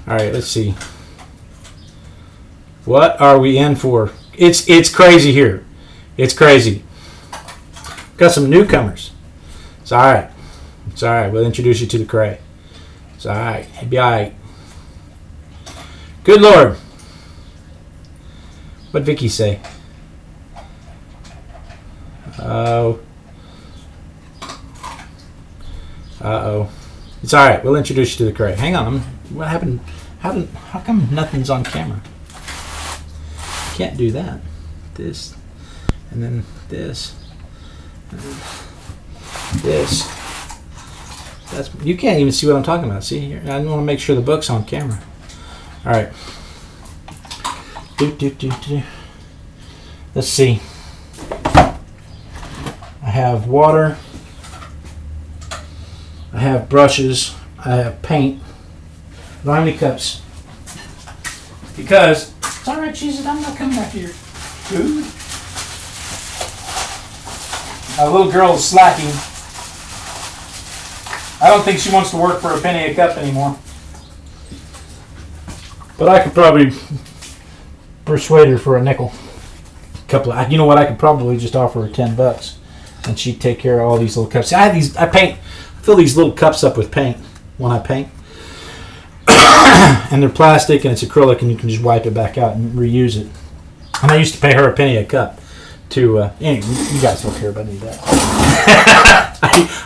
All right, let's see. What are we in for? It's crazy here. It's crazy. Got some newcomers. It's all right. It's all right. We'll introduce you to the cray. It's all right. It'll be all right. Good Lord. What'd Vicky say? Oh. Uh-oh. It's all right. We'll introduce you to the cray. Hang on. What happened? How come nothing's on camera? Can't do that. This. And then this. And then this. That's, you can't even see what I'm talking about. See, I want to make sure the book's on camera. All right. Let's see. I have water. I have brushes. I have paint. I don't have any cups. Because it's all right, Jesus. I'm not coming after your food. My little girl is slacking. I don't think she wants to work for a penny a cup anymore. But I could probably persuade her for a nickel. You know what? I could probably just offer her $10, and she'd take care of all these little cups. See, I fill these little cups up with paint when I paint, and they're plastic and it's acrylic, and you can just wipe it back out and reuse it. And I used to pay her a penny a cup. Anyway, you guys don't care about any of that.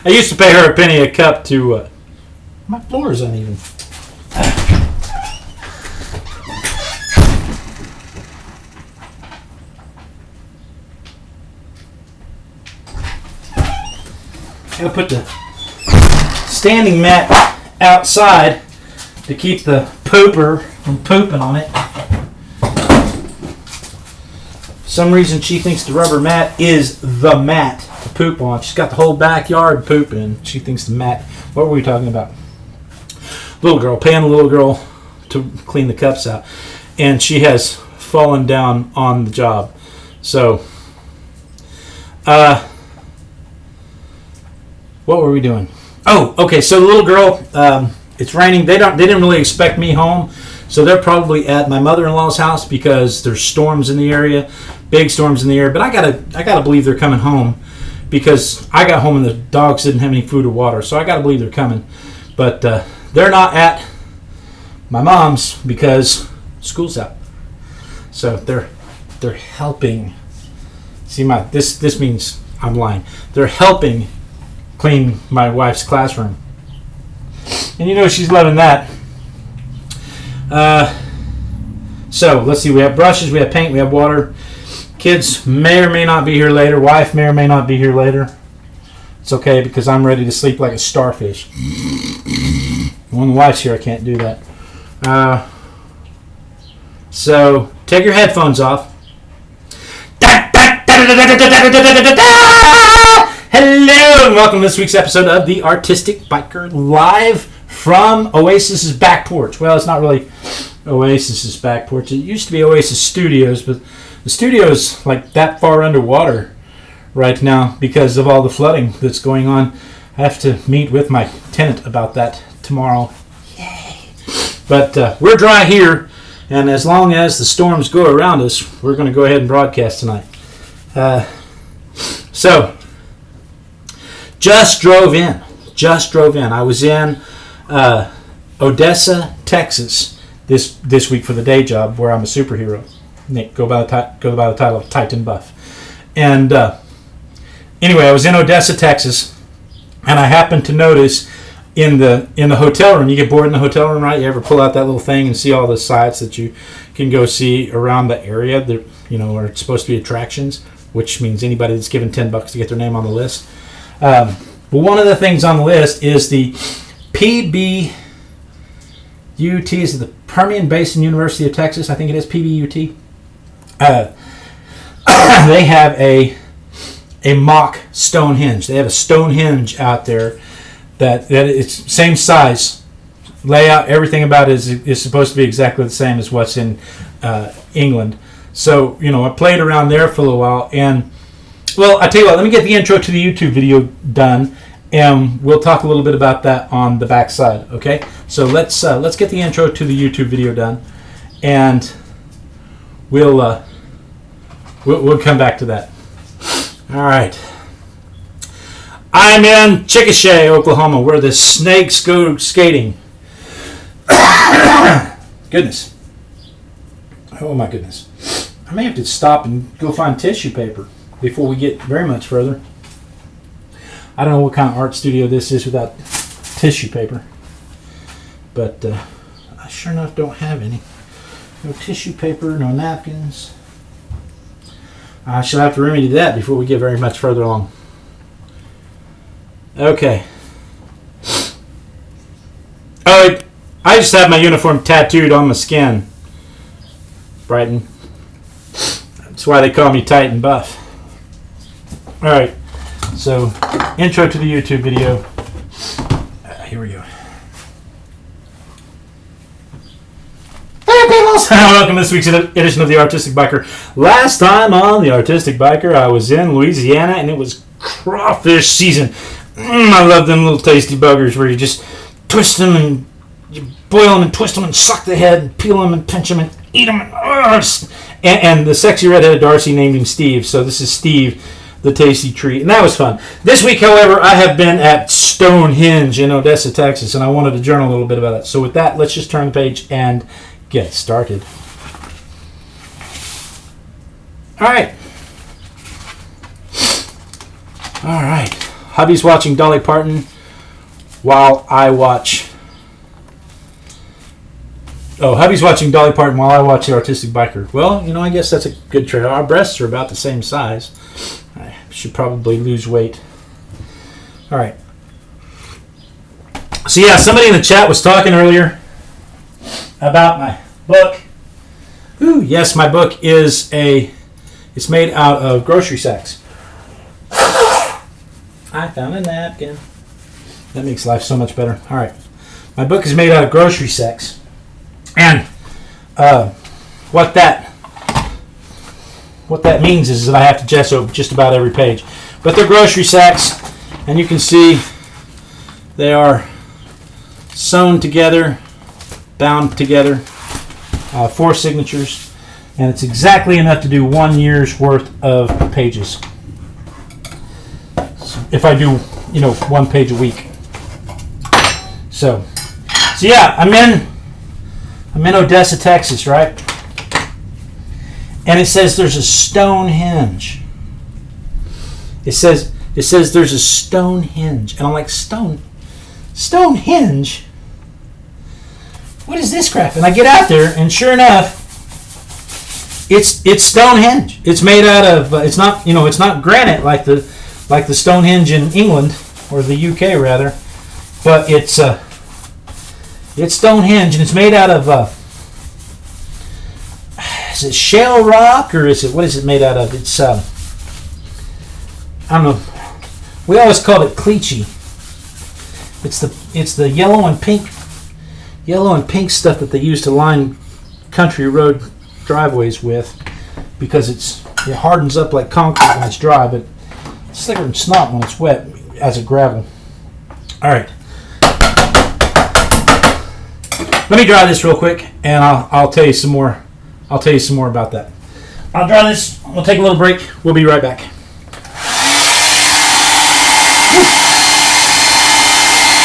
I used to pay her a penny a cup to. My floor is uneven. I'm gonna put the standing mat outside to keep the pooper from pooping on it. For some reason she thinks the rubber mat is the mat to poop on. She's got the whole backyard pooping. She thinks the mat. What were we talking about? Little girl, paying the little girl to clean the cups out, and she has fallen down on the job. So, what were we doing? Oh, okay. So the little girl, it's raining. They didn't really expect me home, so they're probably at my mother-in-law's house because there's storms in the area, big storms in the area. But I gotta believe they're coming home because I got home and the dogs didn't have any food or water, so I gotta believe they're coming. But they're not at my mom's because school's out, so they're helping. See, this means I'm lying. They're helping clean my wife's classroom, and you know she's loving that. So let's see, we have brushes, we have paint, we have water. Kids may or may not be here later. Wife may or may not be here later. It's okay because I'm ready to sleep like a starfish. When the wife's here I can't do that. So take your headphones off. Hello and welcome to this week's episode of The Artistic Biker, live from Oasis's back porch. Well, it's not really Oasis's back porch. It used to be Oasis Studios, but the studio's like that far underwater right now because of all the flooding that's going on. I have to meet with my tenant about that tomorrow. Yay! But we're dry here, and as long as the storms go around us, we're going to go ahead and broadcast tonight. So, just drove in. I was in Odessa, Texas this week for the day job where I'm a superhero. Go by the title of Titan Buff. And anyway, I was in Odessa, Texas, and I happened to notice in the hotel room, you get bored in the hotel room, right? You ever pull out that little thing and see all the sites that you can go see around the area that, you know, are supposed to be attractions, which means anybody that's given $10 to get their name on the list. But one of the things on the list is the PBUT, is the Permian Basin University of Texas, I think it is, PBUT. They have a mock Stonehenge. They have a Stonehenge out there that it's same size, layout, everything about it is supposed to be exactly the same as what's in England. So, you know, I played around there for a little while, and well, I tell you what, let me get the intro to the YouTube video done, and we'll talk a little bit about that on the back side. Okay, so let's get the intro to the YouTube video done, and we'll come back to that. All right. I'm in Chickasha, Oklahoma, where the snakes go skating. Goodness. Oh my goodness. I may have to stop and go find tissue paper before we get very much further. I don't know what kind of art studio this is without tissue paper. But I sure enough don't have any. No tissue paper, no napkins. I shall have to remedy that before we get very much further along. Okay. Oh, I just have my uniform tattooed on my skin. Brighton. That's why they call me Tight and Buff. Alright. So, intro to the YouTube video. Here we go. Hey people! Welcome to this week's edition of The Artistic Biker. Last time on The Artistic Biker, I was in Louisiana and it was crawfish season. I love them little tasty buggers where you just twist them and you boil them and twist them and suck the head and peel them and pinch them and eat them. And the sexy redheaded Darcy named him Steve, so this is Steve, the tasty treat. And that was fun. This week, however, I have been at Stonehenge in Odessa, Texas, and I wanted to journal a little bit about it. So with that, let's just turn the page and get started. All right. Hubby's watching Dolly Parton while I watch... Oh, hubby's watching Dolly Parton while I watch The Artistic Biker. Well, you know, I guess that's a good trade. Our breasts are about the same size. I should probably lose weight. All right. So, yeah, somebody in the chat was talking earlier about my book. Ooh, yes, my book is it's made out of grocery sacks. I found a napkin. That makes life so much better. All right. My book is made out of grocery sacks. And what that means is that I have to gesso just about every page. But they're grocery sacks, and you can see they are sewn together, bound together, 4 signatures, and it's exactly enough to do 1 year's worth of pages. If I do, 1 page a week. So yeah, I'm in Odessa, Texas, right? And it says there's a Stonehenge. It says there's a Stonehenge, and I'm like, Stonehenge? What is this crap? And I get out there, and sure enough, it's Stonehenge. It's made out of it's not granite like the Stonehenge in England or the UK rather, but it's Stonehenge, and it's made out of is it shale rock, or what is it made out of? It's I don't know. We always called it cleachy. It's the yellow and pink stuff that they used to line country road driveways with, because it hardens up like concrete when it's dry, but it's slicker than snot when it's wet as a gravel. All right. Let me dry this real quick, and I'll tell you some more. I'll tell you some more about that. I'll dry this. We'll take a little break. We'll be right back.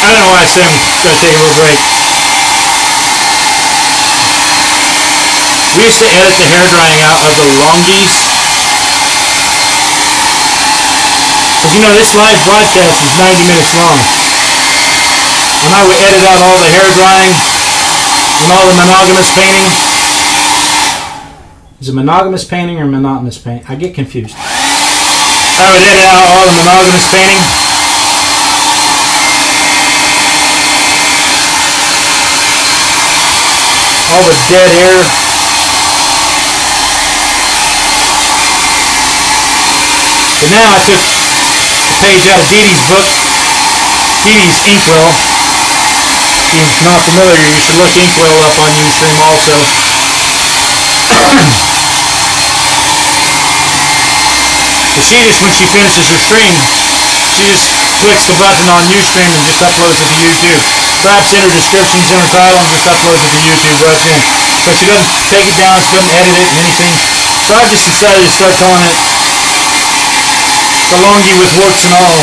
I don't know why I say I'm going to take a little break. We used to edit the hair drying out of the LONGYs. Because this live broadcast is 90 minutes long. And I would edit out all the hair drying and all the monogamous painting. Is it monogamous painting or monotonous painting? I get confused. I would edit out all the monogamous painting. All the dead air. But now I took a page out of Dee Dee's book, Dee Dee's Inkwell. If you're not familiar, you should look Inkwell up on Ustream also. But she just, when she finishes her stream, she just clicks the button on Ustream and just uploads it to YouTube. Perhaps enter descriptions in her title and just uploads it to YouTube right then. So she doesn't take it down, she doesn't edit it and anything. So I just decided to start calling it the LONGY with warts and all.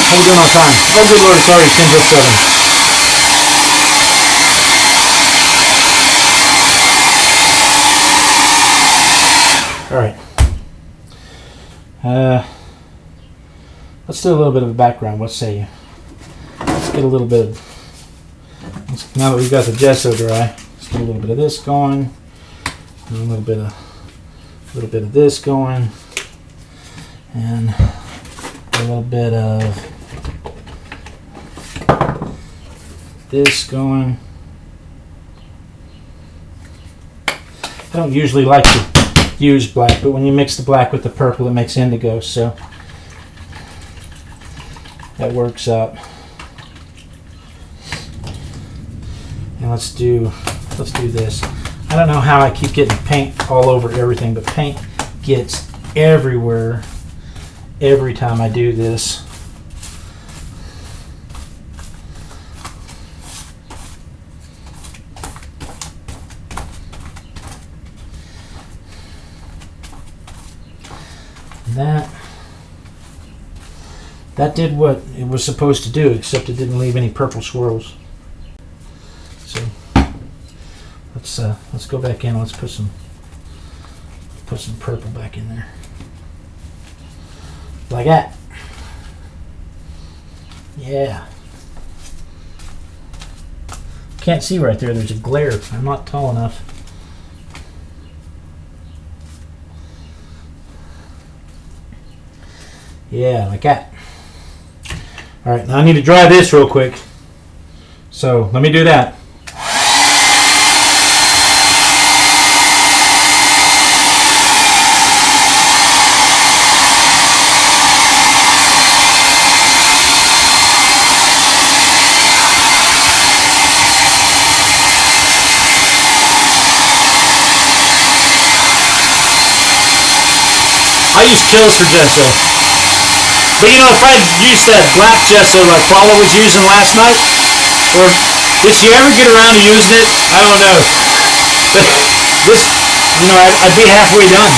How we doing on time? Oh, good Lord, it's already 10 till 7. All right. Let's do a little bit of a background. What say you? Let's get a little bit of, now that we've got the gesso dry, let's get a little bit of this going, and a little bit of this going, and a little bit of this going. I don't usually like to use black, but when you mix the black with the purple, it makes indigo, so that works out. And let's do this. I don't know how I keep getting paint all over everything, but paint gets everywhere every time I do this. That did what it was supposed to do, except it didn't leave any purple swirls. So let's go back in. Let's put some purple back in there, like that. Yeah. Can't see right there. There's a glare. I'm not tall enough. Yeah, like that. All right, now I need to dry this real quick. So let me do that. I use kills for gesso. But you know, if I used that black gesso like Paula was using last night, or did she ever get around to using it? I don't know. But this, you know, I'd be halfway done.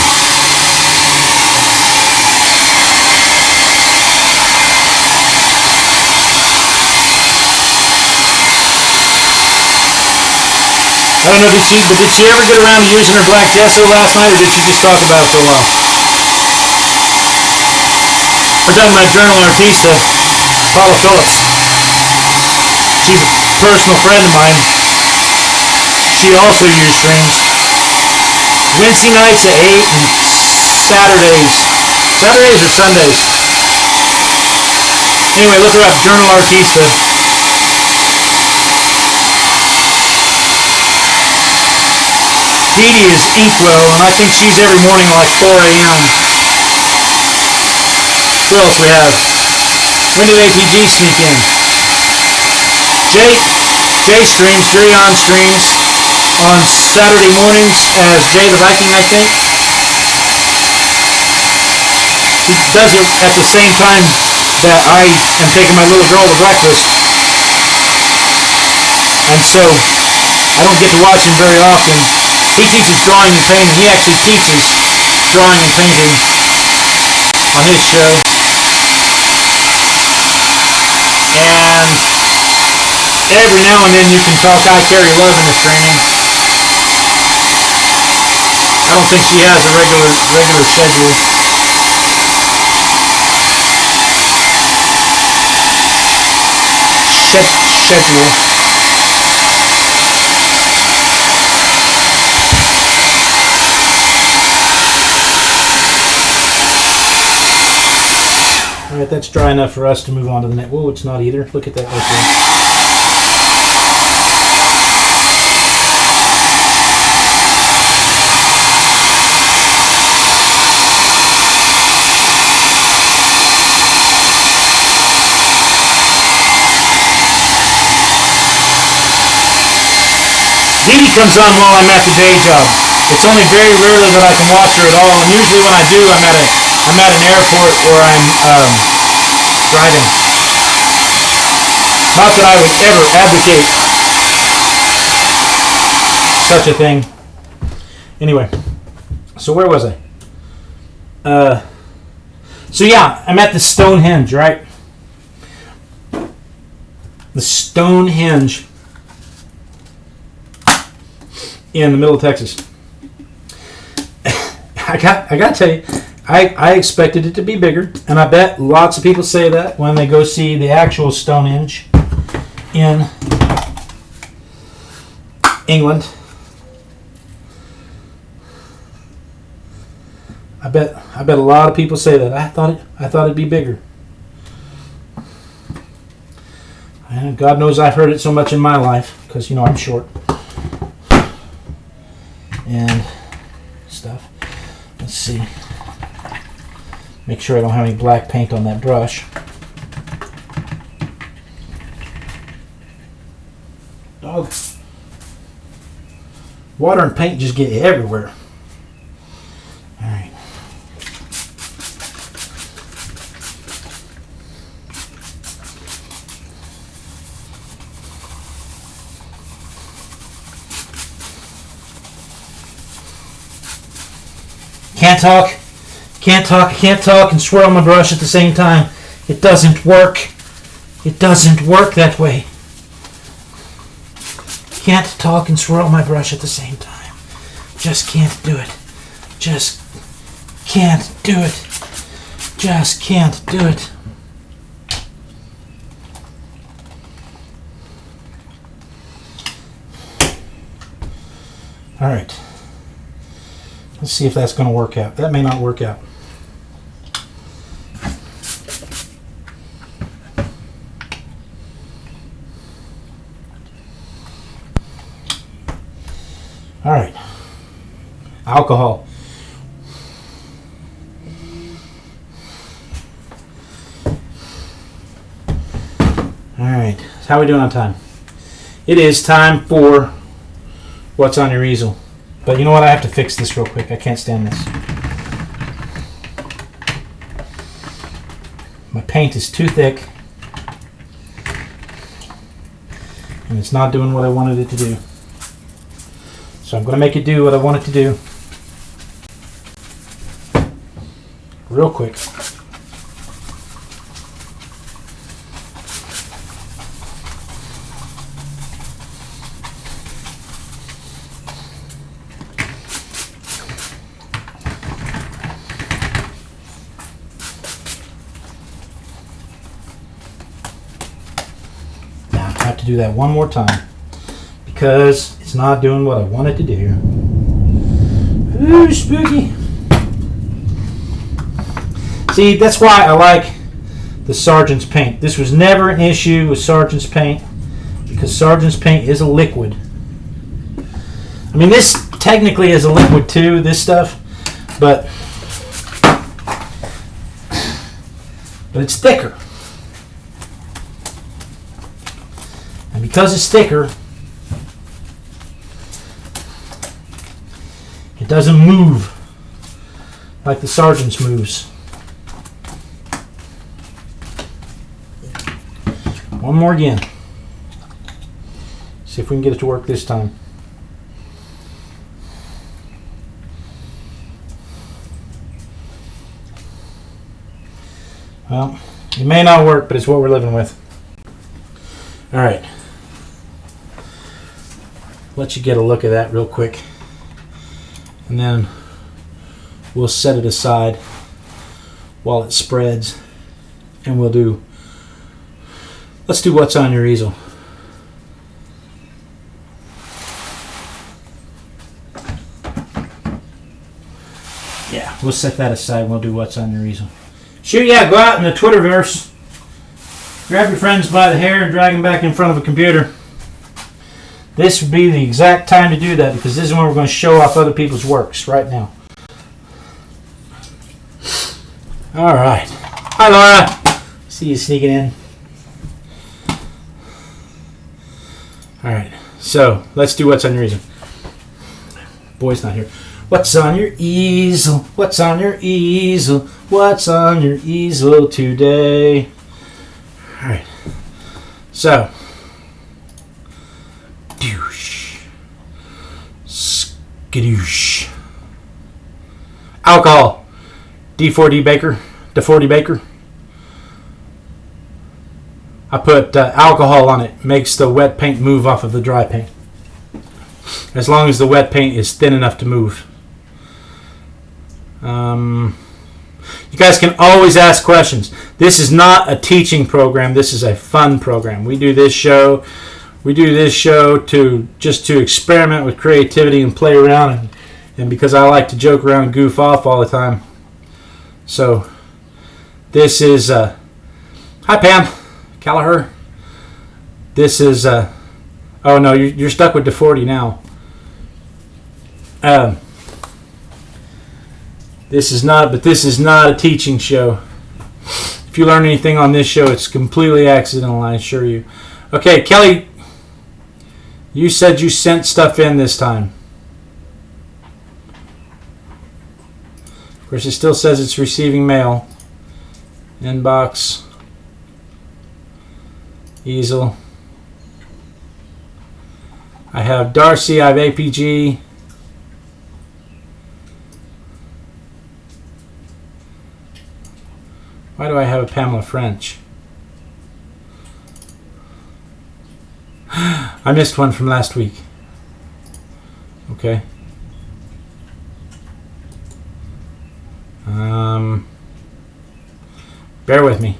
I don't know, did she ever get around to using her black gesso last night, or did she just talk about it for a while? We're talking about journal artista, Paula Phillips. She's a personal friend of mine. She also used streams. Wednesday nights at 8 and Saturdays. Saturdays or Sundays? Anyway, look her up, Journal Artista. Dee Dee is Inkwell, and I think she's every morning like 4 a.m. Who else we have? When did APG sneak in? Jay streams, Jurion streams on Saturday mornings as Jay the Viking, I think. He does it at the same time that I am taking my little girl to breakfast. And so I don't get to watch him very often. He teaches drawing and painting. He actually teaches drawing and painting on his show. And every now and then you can talk I Carry Love in the streaming. I don't think she has a regular schedule. Schedule. All right, that's dry enough for us to move on to the next. Whoa, it's not either. Look at that right there. Dee comes on while I'm at the day job. It's only very rarely that I can watch her at all, and usually when I do, I'm at an airport or I'm driving. Not that I would ever advocate such a thing. Anyway, so where was I? So yeah, I'm at the Stonehenge, right? The Stonehenge in the middle of Texas. I got to tell you, I expected it to be bigger, and I bet lots of people say that when they go see the actual Stonehenge in England. I bet a lot of people say that. I thought it'd be bigger. And God knows I've heard it so much in my life because I'm short and stuff. Let's see. Make sure I don't have any black paint on that brush. Dog. Water and paint just get everywhere. All right. Can't talk and swirl my brush at the same time. It doesn't work. It doesn't work that way. Can't talk and swirl my brush at the same time. Just can't do it. Just can't do it. Just can't do it. All right. Let's see if that's going to work out. That may not work out. All right. Alcohol. All right. So how are we doing on time? It is time for what's on your easel. But you know what? I have to fix this real quick. I can't stand this. My paint is too thick. And it's not doing what I wanted it to do. So I'm going to make it do what I want it to do. Real quick. Do that one more time because it's not doing what I want it to do. Ooh, spooky. See, that's why I like the Sergeant's paint. This was never an issue with Sergeant's paint because Sergeant's paint is a liquid. I mean, this technically is a liquid too, this stuff, but it's thicker. And because it's thicker, it doesn't move like the Sergeant's moves. One more again. See if we can get it to work this time. Well, it may not work, but it's what we're living with. All right. Let you get a look at that real quick, and then we'll set it aside while it spreads, and let's do what's on your easel. Yeah, we'll set that aside and we'll do what's on your easel. Sure, yeah, go out in the Twitterverse, grab your friends by the hair and drag them back in front of a computer. This would be the exact time to do that because this is when we're going to show off other people's works right now. All right. Hi, Laura. See you sneaking in. All right. So let's do what's on your easel. Boy's not here. What's on your easel? What's on your easel? What's on your easel today? All right. So, douche, skadoosh. Alcohol, D4D Baker, D40 Baker. I put alcohol on it. Makes the wet paint move off of the dry paint. As long as the wet paint is thin enough to move. You guys can always ask questions. This is not a teaching program. This is a fun program. We do this show to just to experiment with creativity and play around, and because I like to joke around and goof off all the time. So this is hi Pam Callagher. This is oh no, you're stuck with the 40 now. This is not a teaching show. If you learn anything on this show, it's completely accidental, I assure you. Okay, Kelly, you said you sent stuff in this time. Of course, it still says it's receiving mail. Inbox. Easel. I have Darcy, I have APG. Why do I have a Pamela French? I missed one from last week. Okay. Bear with me.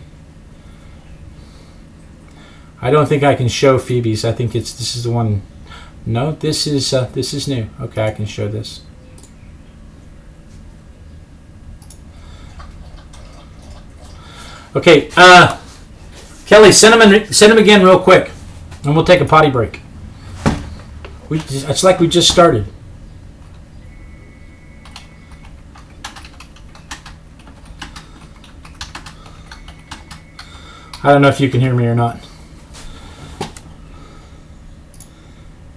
I don't think I can show Phoebe's. I think this is the one. No, this is new. Okay, I can show this. Okay, Kelly, send them again real quick, and we'll take a potty break. It's like we just started. I don't know if you can hear me or not.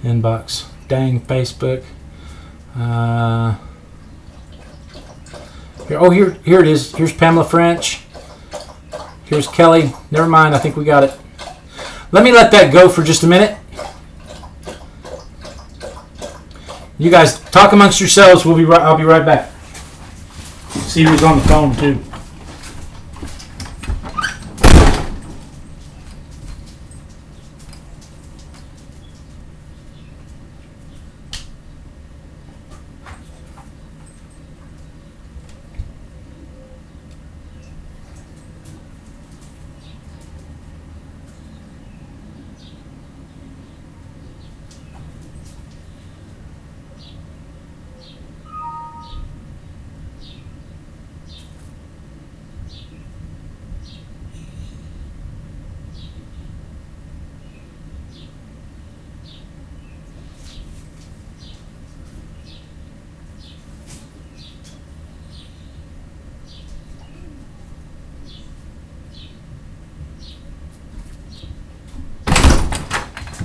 Inbox. Dang, Facebook. Here it is. Here's Pamela French. Here's Kelly. Never mind. I think we got it. Let me let that go for just a minute. You guys talk amongst yourselves. I'll be right back. See who's on the phone too.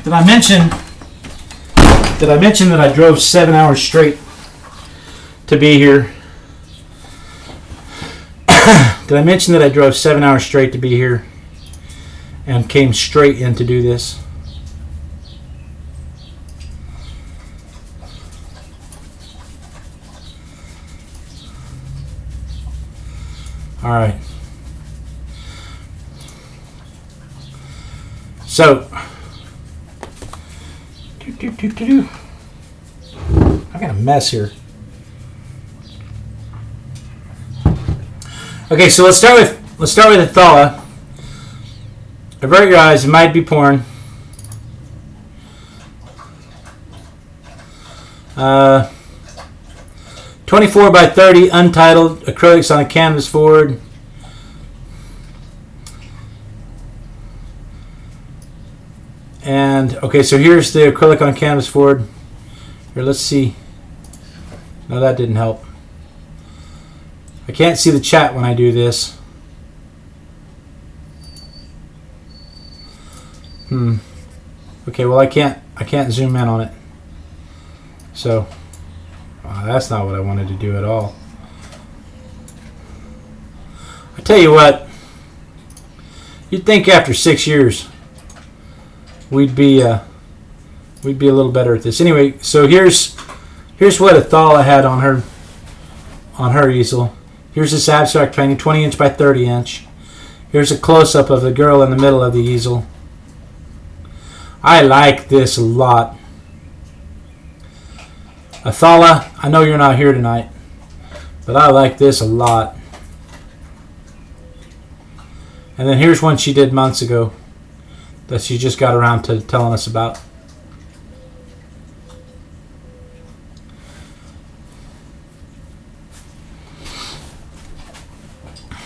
Did I mention that I drove 7 hours straight to be here? Did I mention that I drove 7 hours straight to be here and came straight in to do this? All right. So, I got a mess here. Okay, so let's start with Athala. Avert your eyes. It might be porn. 24 by 30, untitled, acrylics on a canvas forward. And, okay, so here's the acrylic on canvas forward. Here, let's see. No, that didn't help. I can't see the chat when I do this. Okay, Okay, well I can't zoom in on it. So that's not what I wanted to do at all. I tell you what, you'd think after 6 years we'd be a little better at this. Anyway, so here's what Athala had on her easel. Here's this abstract painting, 20 inch by 30 inch. Here's a close-up of the girl in the middle of the easel. I like this a lot. Athala, I know you're not here tonight, but I like this a lot. And then here's one she did months ago that she just got around to telling us about.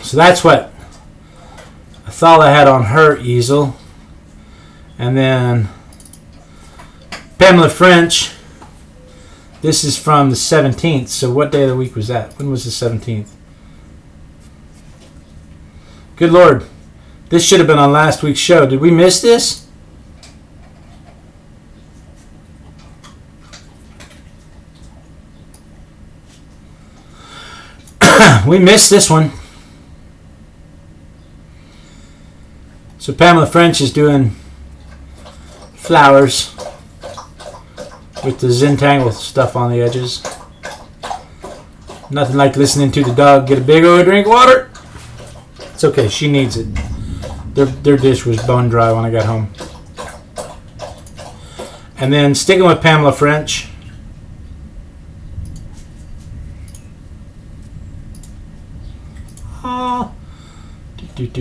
So that's what Athala had on her easel. And then Pamela French, this is from the 17th. So what day of the week was that? When was the 17th? Good Lord. This should have been on last week's show. Did we miss this? We missed this one. So Pamela French is doing flowers with the Zentangle stuff on the edges. Nothing like listening to the dog get a big old drink of water. It's okay, she needs it. Their dish was bone dry when I got home. And then sticking with Pamela French,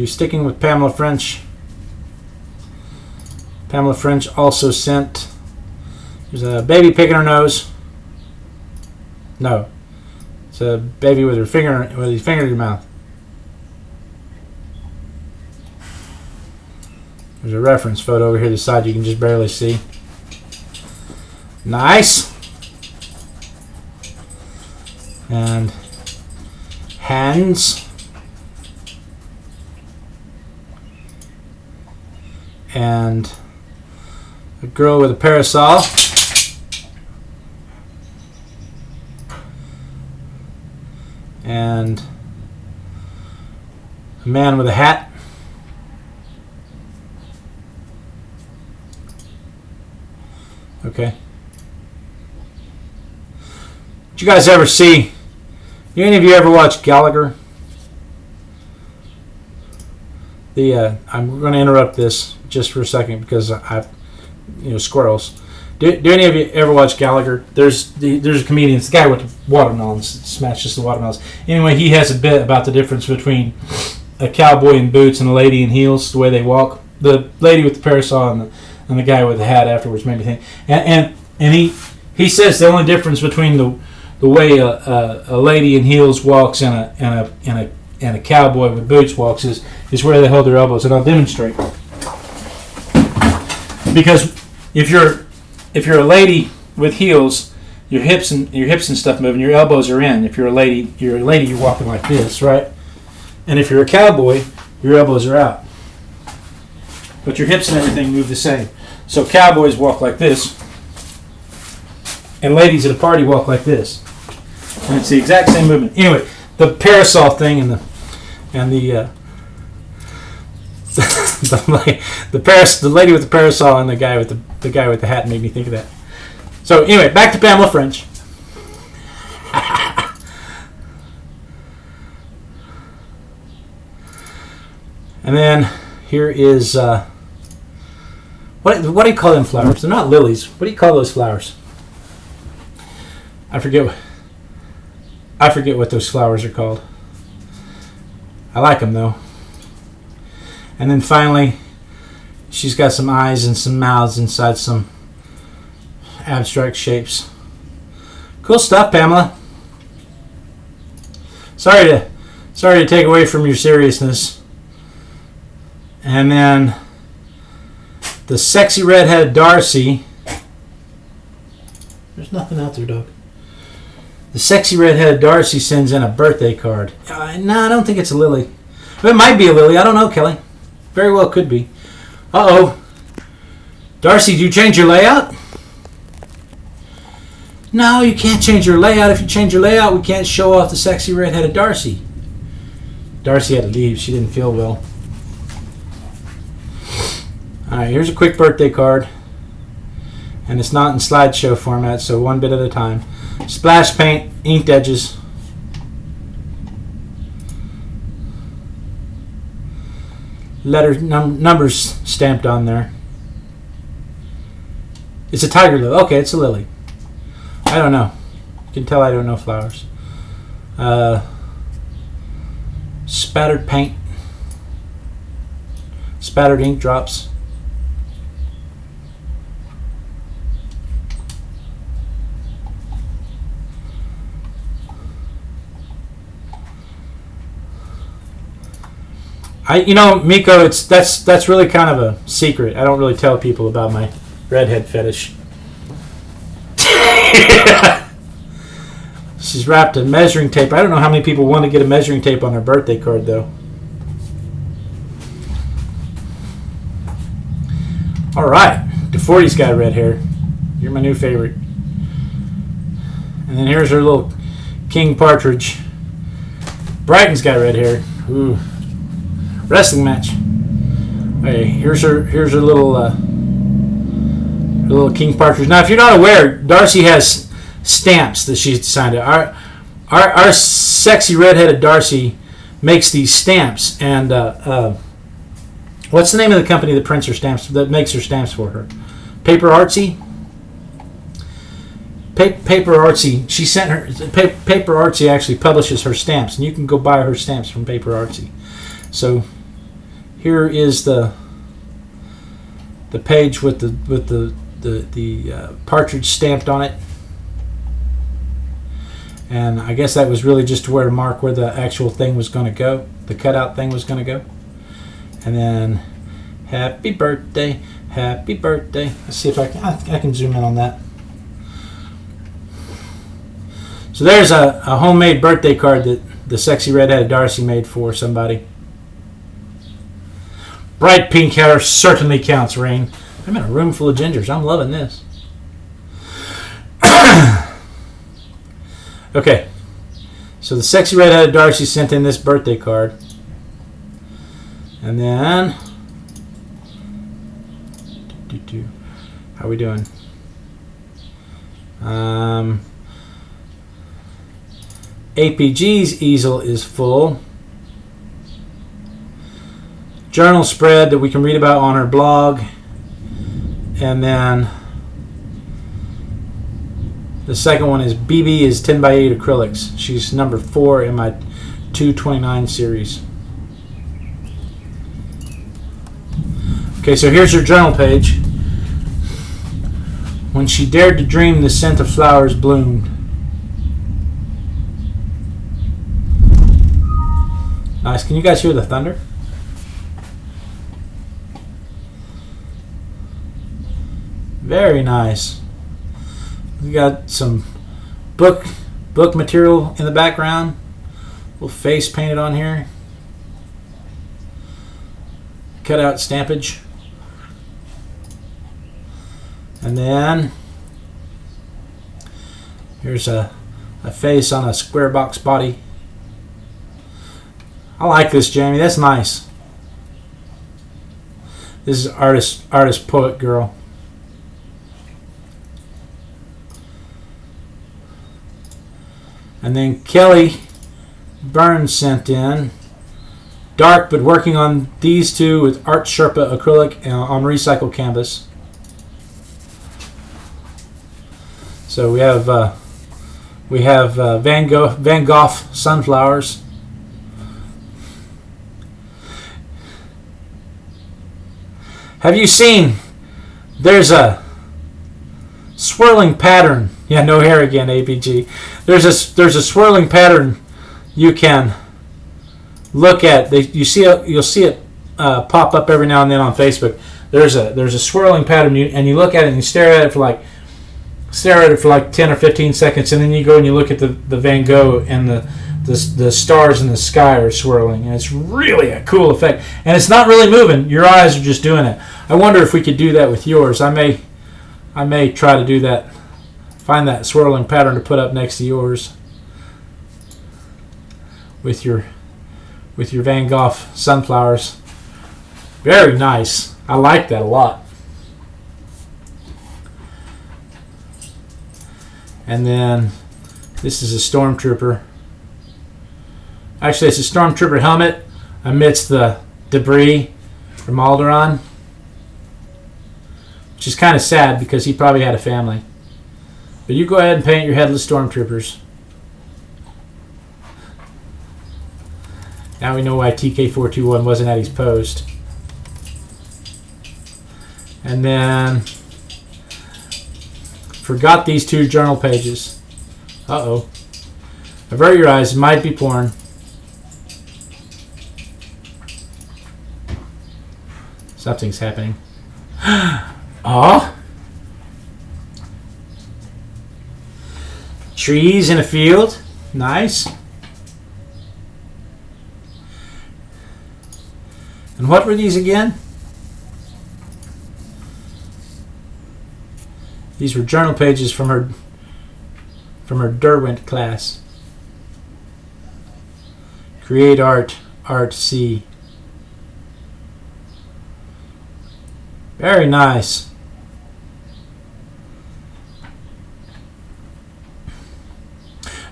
sticking with Pamela French. Pamela French also sent, there's a baby picking her nose. No, it's a baby with his finger in her mouth. There's a reference photo over here to the side you can just barely see. Nice. And hands. And a girl with a parasol. And a man with a hat. Okay. Did you guys ever see? Do any of you ever watch Gallagher? I'm going to interrupt this just for a second because squirrels. Do any of you ever watch Gallagher? There's a comedian, it's the guy with the watermelons, smashes the watermelons. Anyway, he has a bit about the difference between a cowboy in boots and a lady in heels, the way they walk. The lady with the parasol and the guy with the hat afterwards made me think. And he says the only difference between the way a lady in heels walks and a cowboy with boots walks is where they hold their elbows, and I'll demonstrate. Because if you're a lady with heels, your hips and stuff moving, your elbows are in. If you're a lady, you're walking like this, right? And if you're a cowboy, your elbows are out. But your hips and everything move the same. So cowboys walk like this, and ladies at a party walk like this. And it's the exact same movement. Anyway, the parasol thing and the lady with the parasol and the guy with the hat made me think of that. So anyway, back to Pamela French. And then here is what do you call them flowers? They're not lilies. What do you call those flowers? I forget what those flowers are called. I like them though. And then finally, she's got some eyes and some mouths inside some abstract shapes. Cool stuff, Pamela. Sorry to take away from your seriousness. And then the sexy redheaded Darcy. There's nothing out there, dog. The sexy redheaded Darcy sends in a birthday card. No, I don't think it's a lily. It might be a lily. I don't know, Kelly. Very well could be. Uh-oh. Darcy, do you change your layout? No, you can't change your layout. If you change your layout, we can't show off the sexy redheaded Darcy. Darcy had to leave. She didn't feel well. Alright, here's a quick birthday card. And it's not in slideshow format, so one bit at a time. Splash paint, inked edges. Letters, numbers stamped on there. It's a tiger lily. Okay, it's a lily. I don't know. You can tell I don't know flowers. Spattered paint. Spattered ink drops. Miko, that's really kind of a secret. I don't really tell people about my redhead fetish. She's wrapped in measuring tape. I don't know how many people want to get a measuring tape on their birthday card, though. All right, DeForty's got red hair. You're my new favorite. And then here's her little King Partridge. Brighton's got red hair. Ooh. Wrestling match. Hey, here's her little King Partridge. Now, if you're not aware, Darcy has stamps that she's signed to. Our sexy redheaded Darcy makes these stamps, and what's the name of the company that prints her stamps, that makes her stamps for her? Paper Artsy. Paper Artsy. She sent her. Paper Artsy actually publishes her stamps, and you can go buy her stamps from Paper Artsy. So here is the page with the partridge stamped on it, and I guess that was really just to where to mark where the actual thing was going to go, the cutout thing was going to go. And then happy birthday, happy birthday. Let's see if I can zoom in on that. So there's a homemade birthday card that the sexy redheaded Darcy made for somebody. Bright pink hair certainly counts, Rain. I'm in a room full of gingers. I'm loving this. Okay. So the sexy redheaded Darcy sent in this birthday card. And then... How are we doing? APG's easel is full. Journal spread that we can read about on her blog. And then the second one is BB is 10 by 8 acrylics. She's number 4 in my 229 series. Okay, so here's her journal page. When she dared to dream, the scent of flowers bloomed. Nice. Can you guys hear the thunder? Very nice. We got some book material in the background. Little face painted on here. Cut out stampage. And then here's a face on a square box body. I like this, Jamie. That's nice. This is artist poet girl. And then Kelly Burns sent in dark, but working on these two with Art Sherpa acrylic on recycled canvas. So we have Van Gogh sunflowers. Have you seen? There's a swirling pattern. Yeah, no hair again, APG. There's a swirling pattern you can look at. You'll see it pop up every now and then on Facebook. There's a swirling pattern, and you look at it and you stare at it for like 10 or 15 seconds, and then you go and you look at the Van Gogh, and the stars in the sky are swirling, and it's really a cool effect. And it's not really moving; your eyes are just doing it. I wonder if we could do that with yours. I may try to do that. Find that swirling pattern to put up next to yours with your Van Gogh sunflowers. Very nice. I like that a lot. And then this is a stormtrooper. Actually, it's a stormtrooper helmet amidst the debris from Alderaan, which is kind of sad because he probably had a family. But you go ahead and paint your headless stormtroopers. Now we know why TK421 wasn't at his post. And then forgot these 2 journal pages. Uh-oh. Avert your eyes. It might be porn. Something's happening. Oh. Trees in a field. Nice. And what were these again? These were journal pages from her Derwent class. Create art, art C. Very nice.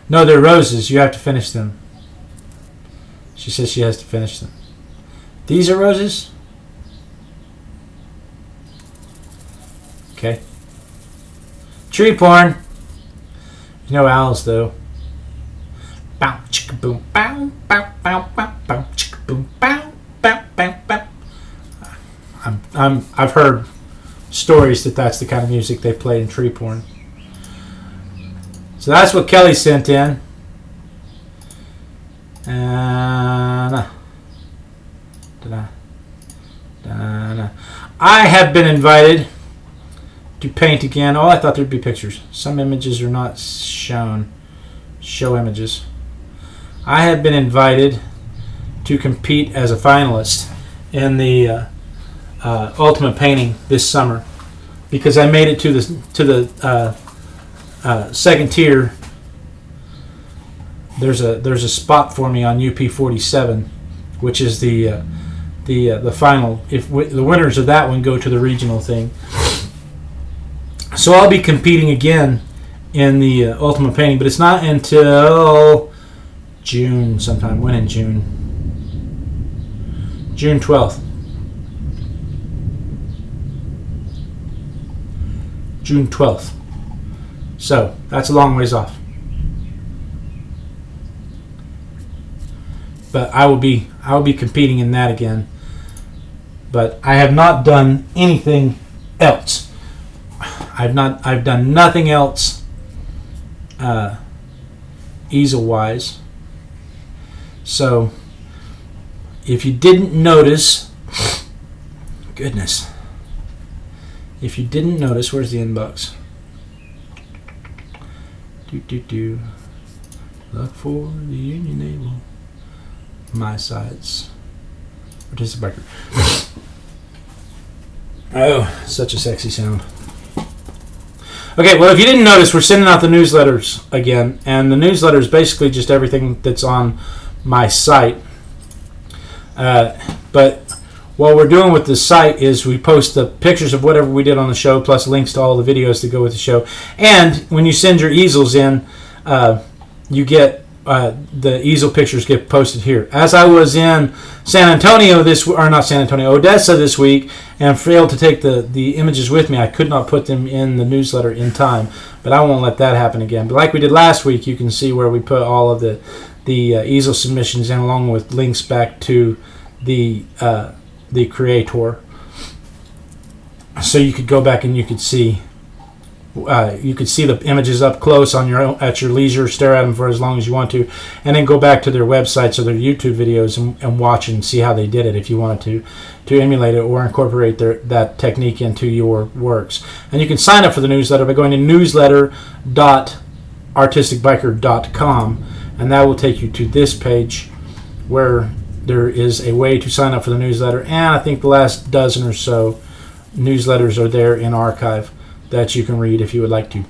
No, they're roses. You have to finish them. She says she has to finish them. These are roses? Okay. Tree porn. No owls though. Bow chicka boom bow bow bow bow bow chicka boom bow bow bow bow. I've heard stories that that's the kind of music they play in tree porn. So that's what Kelly sent in. And I have been invited to paint again. Oh, I thought there'd be pictures. Some images are not shown. Show images. I have been invited to compete as a finalist in the ultimate painting this summer because I made it to the second tier. There's a spot for me on UP47, which is the final. If the winners of that one go to the regional thing. So I'll be competing again in the ultimate painting, but it's not until June sometime. When in June? June 12th. June 12th. So that's a long ways off. But I will be competing in that again. But I have not done anything else. I've done nothing else easel wise. So if you didn't notice, goodness. If you didn't notice, where's the inbox? Look for the Union Naval. My sides. Artistic biker. Oh, such a sexy sound. Okay, well, if you didn't notice, we're sending out the newsletters again, and the newsletter is basically just everything that's on my site. But what we're doing with the site is we post the pictures of whatever we did on the show, plus links to all the videos that go with the show. And when you send your easels in, you get the easel pictures get posted here. As I was in Odessa this week, and failed to take the images with me, I could not put them in the newsletter in time. But I won't let that happen again. But like we did last week, you can see where we put all of the easel submissions in, along with links back to the creator. So you could go back and you could see the images up close at your leisure, stare at them for as long as you want to, and then go back to their websites or their YouTube videos and watch and see how they did it if you wanted to emulate it or incorporate that technique into your works. And you can sign up for the newsletter by going to newsletter.artisticbiker.com, and that will take you to this page where there is a way to sign up for the newsletter, and I think the last dozen or so newsletters are there in archive that you can read if you would like to.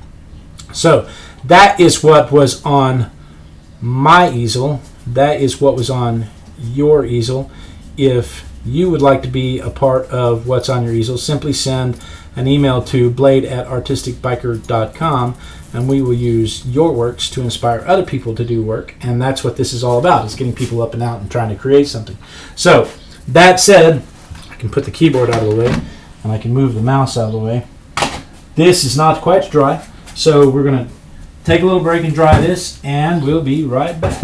So that is what was on my easel. That is what was on your easel. If you would like to be a part of what's on your easel, simply send an email to blade@artisticbiker.com, and we will use your works to inspire other people to do work. And that's what this is all about, is getting people up and out and trying to create something. So that said, I can put the keyboard out of the way, and I can move the mouse out of the way. This is not quite dry, so we're going to take a little break and dry this, and we'll be right back.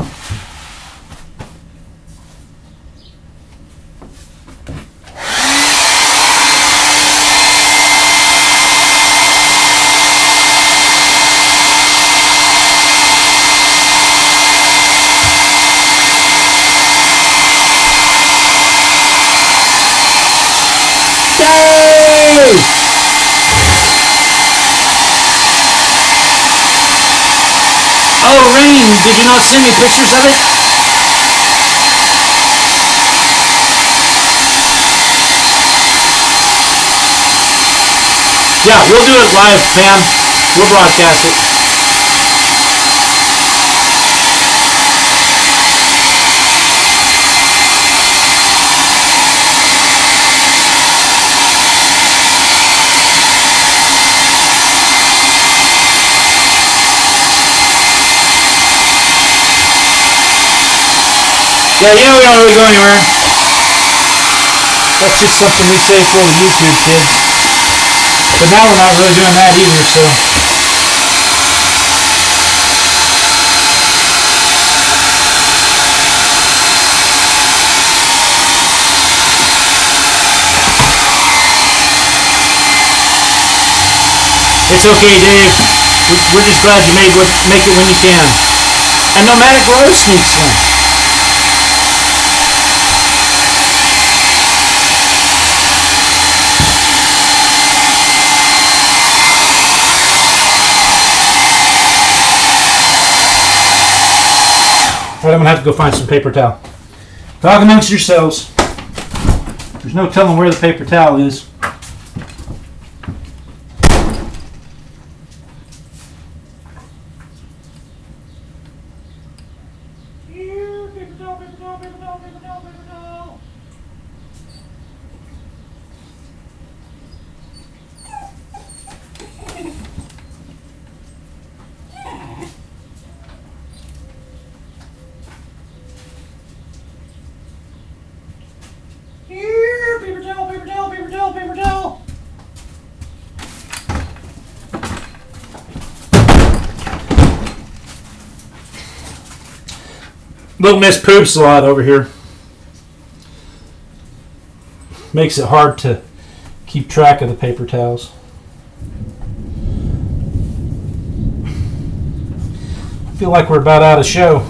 Oh, Rain, did you not send me pictures of it? Yeah, we'll do it live, Pam. We'll broadcast it. Yeah, we don't really go anywhere. That's just something we say for the YouTube kids. But now we're not really doing that either, so. It's okay, Dave. We're just glad you make it when you can. And Nomadic Rose sneaks in. All right, I'm going to have to go find some paper towel. Talk amongst yourselves. There's no telling where the paper towel is. Here, paper towel, paper towel, paper towel, paper towel, paper towel. Here, paper towel, paper towel, paper towel, paper towel. Little Miss poops a lot over here. Makes it hard to keep track of the paper towels. I feel like we're about out of show.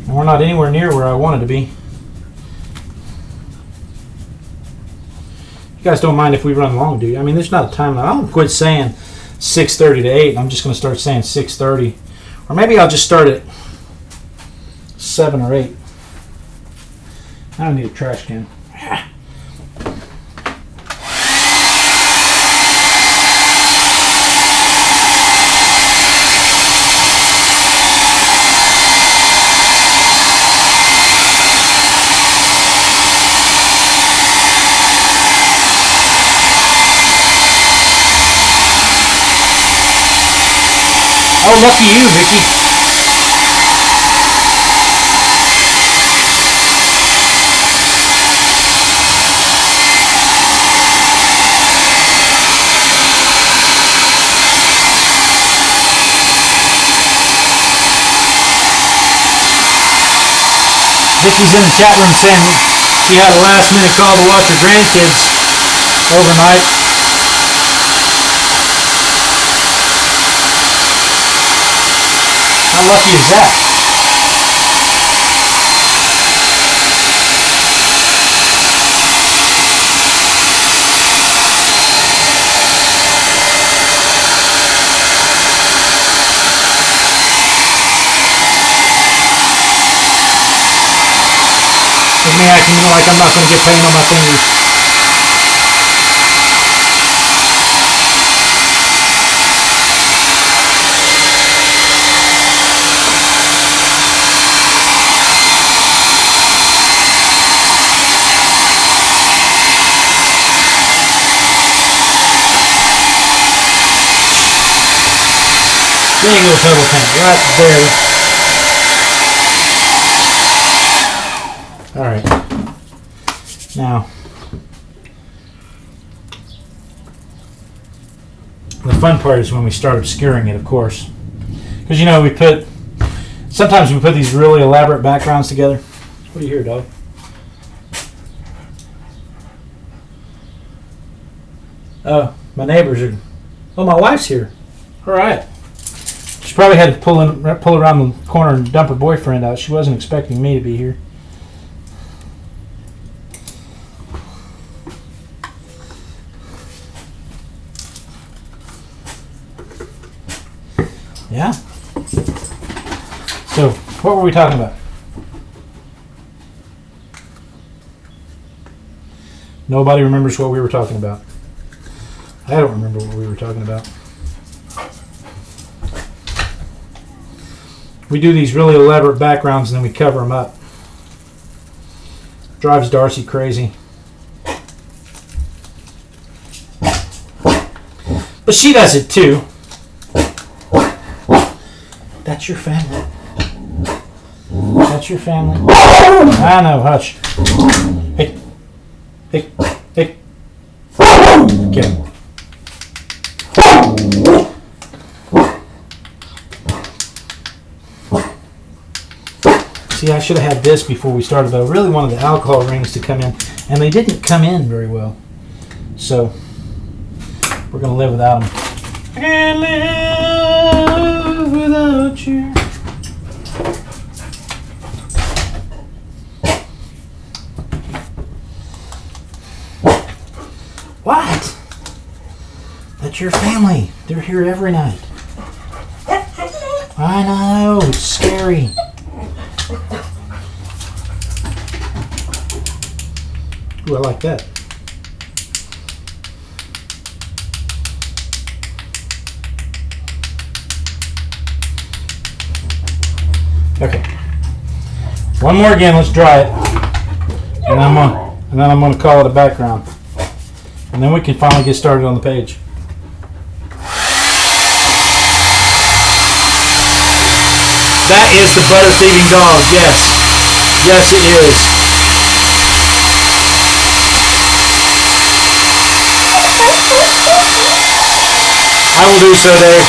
And we're not anywhere near where I wanted to be. You guys don't mind if we run long, do you? I mean, there's not a time limit. I'm going to quit saying 6:30 to 8. I'm just going to start saying 6:30. Or maybe I'll just start at 7 or 8. I don't need a trash can. Oh, lucky you, Vicky. Vicky's in the chat room saying she had a last minute call to watch her grandkids overnight. How lucky is that? With me acting like I'm not going to get pain on my fingers. There you go, pebble paint, right there. All right. Now, the fun part is when we start obscuring it, of course. Because, you know, sometimes we put these really elaborate backgrounds together. What do you hear, dog? Oh, my neighbors are... Oh, my wife's here. All right. She probably had to pull around the corner and dump her boyfriend out. She wasn't expecting me to be here. Yeah. So, what were we talking about? Nobody remembers what we were talking about. I don't remember what we were talking about. We do these really elaborate backgrounds and then we cover them up. Drives Darcy crazy. But she does it too. That's your family. That's your family. I know, hush. Hey. Hey. Hey. Okay. See, I should have had this before we started, but I really wanted the alcohol rings to come in, and they didn't come in very well. So, we're going to live without them. I can't live without you. What? That's your family. They're here every night. I know, it's scary. Ooh, I like that. Okay. One more again, let's dry it. And then I'm gonna call it a background. And then we can finally get started on the page. That is the butter thieving dog, yes. Yes, it is. I will do so, Dave.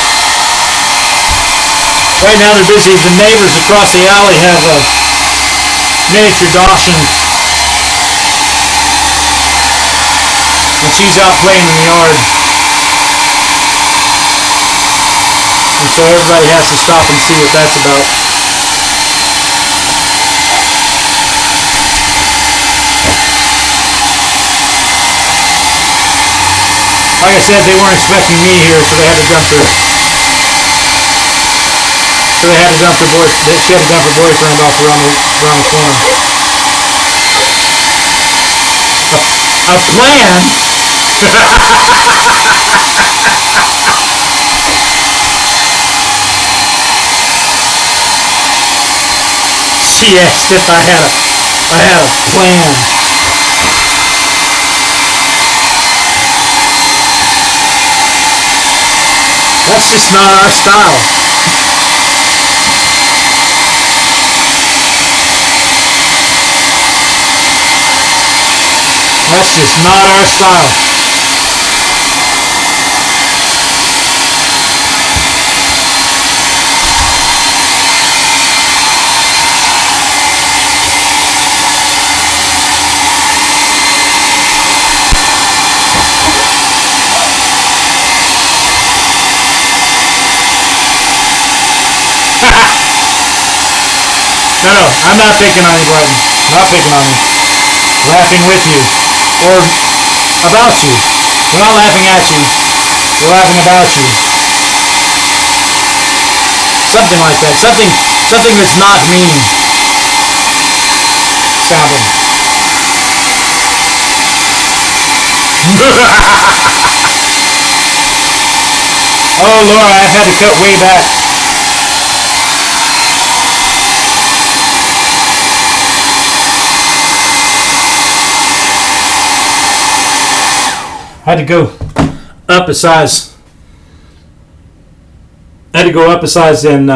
Right now they're busy. The neighbors across the alley have a miniature Dachshund. And she's out playing in the yard. And so everybody has to stop and see what that's about. Like I said, they weren't expecting me here, so they had to dump her. So they had to dump her she had to dump her boyfriend off around the corner. A plan? She asked if I had a plan. That's just not our style. That's just not our style. No, I'm not picking on you, Brighton. Not picking on you. Laughing with you. Or about you. We're not laughing at you. We're laughing about you. Something like that. Something that's not mean sounding. Oh, Laura, I've had to cut way back. I had to go up a size I had to go up a size in.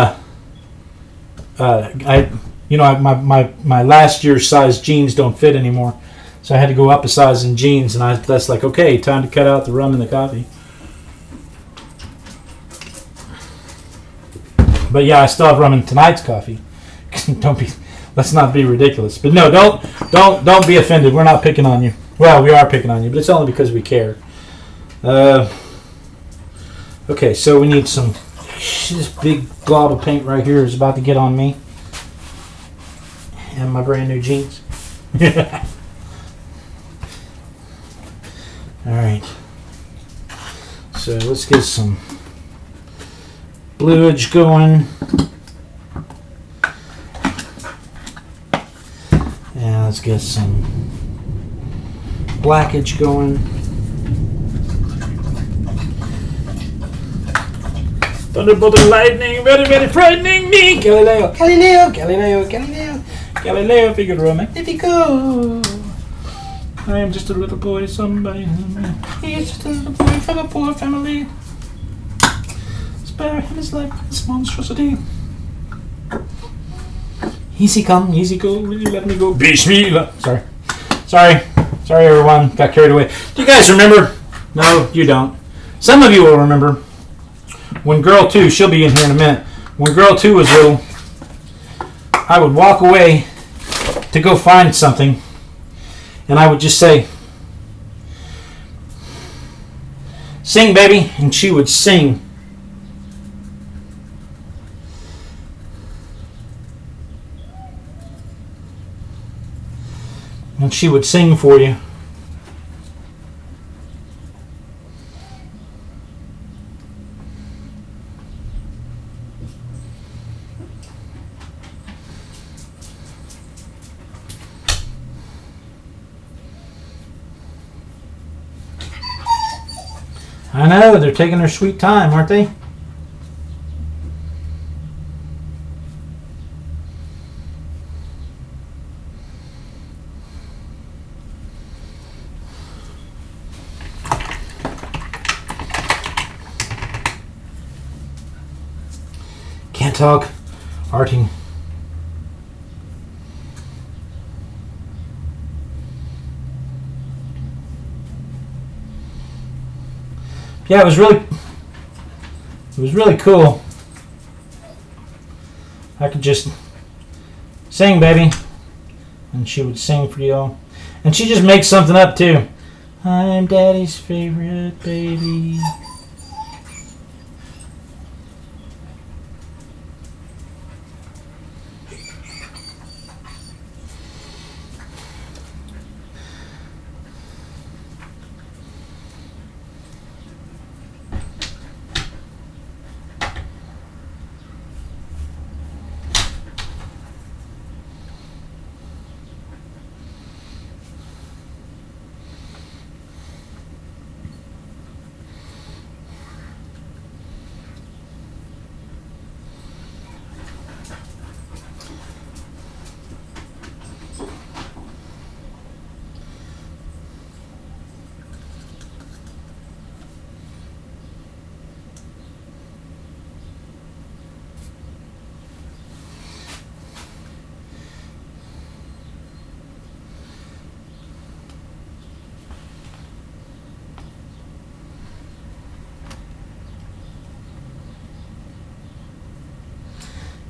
My last year's size jeans don't fit anymore, so I had to go up a size in jeans, and that's like, okay, time to cut out the rum and the coffee. But yeah, I still have rum in tonight's coffee. Let's not be ridiculous. But no, don't be offended. We're not picking on you. Well, we are picking on you, but it's only because we care. Okay, so we need some. This big glob of paint right here is about to get on me and my brand new jeans. All right. So let's get some bluage going. And let's get some blackage going. Thunderbolt and lightning, very, very frightening me. Galileo, Galileo, Galileo, Galileo, Galileo Figaro Magnifico. I am just a little boy, somebody. He is just a little boy from a poor family. Spare him his life, this monstrosity. Easy come, easy go, will you let me go? Bismillah. Sorry, everyone. Got carried away. Do you guys remember? No, you don't. Some of you will remember. When Girl 2, she'll be in here in a minute. When Girl 2 was little, I would walk away to go find something, and I would just say, "Sing, baby," and she would sing. And she would sing for you. I know, they're taking their sweet time, aren't they? Can't talk. Arting. Yeah, it was really cool. I could just sing, baby, and she would sing for you. And she just makes something up too. I'm Daddy's favorite baby.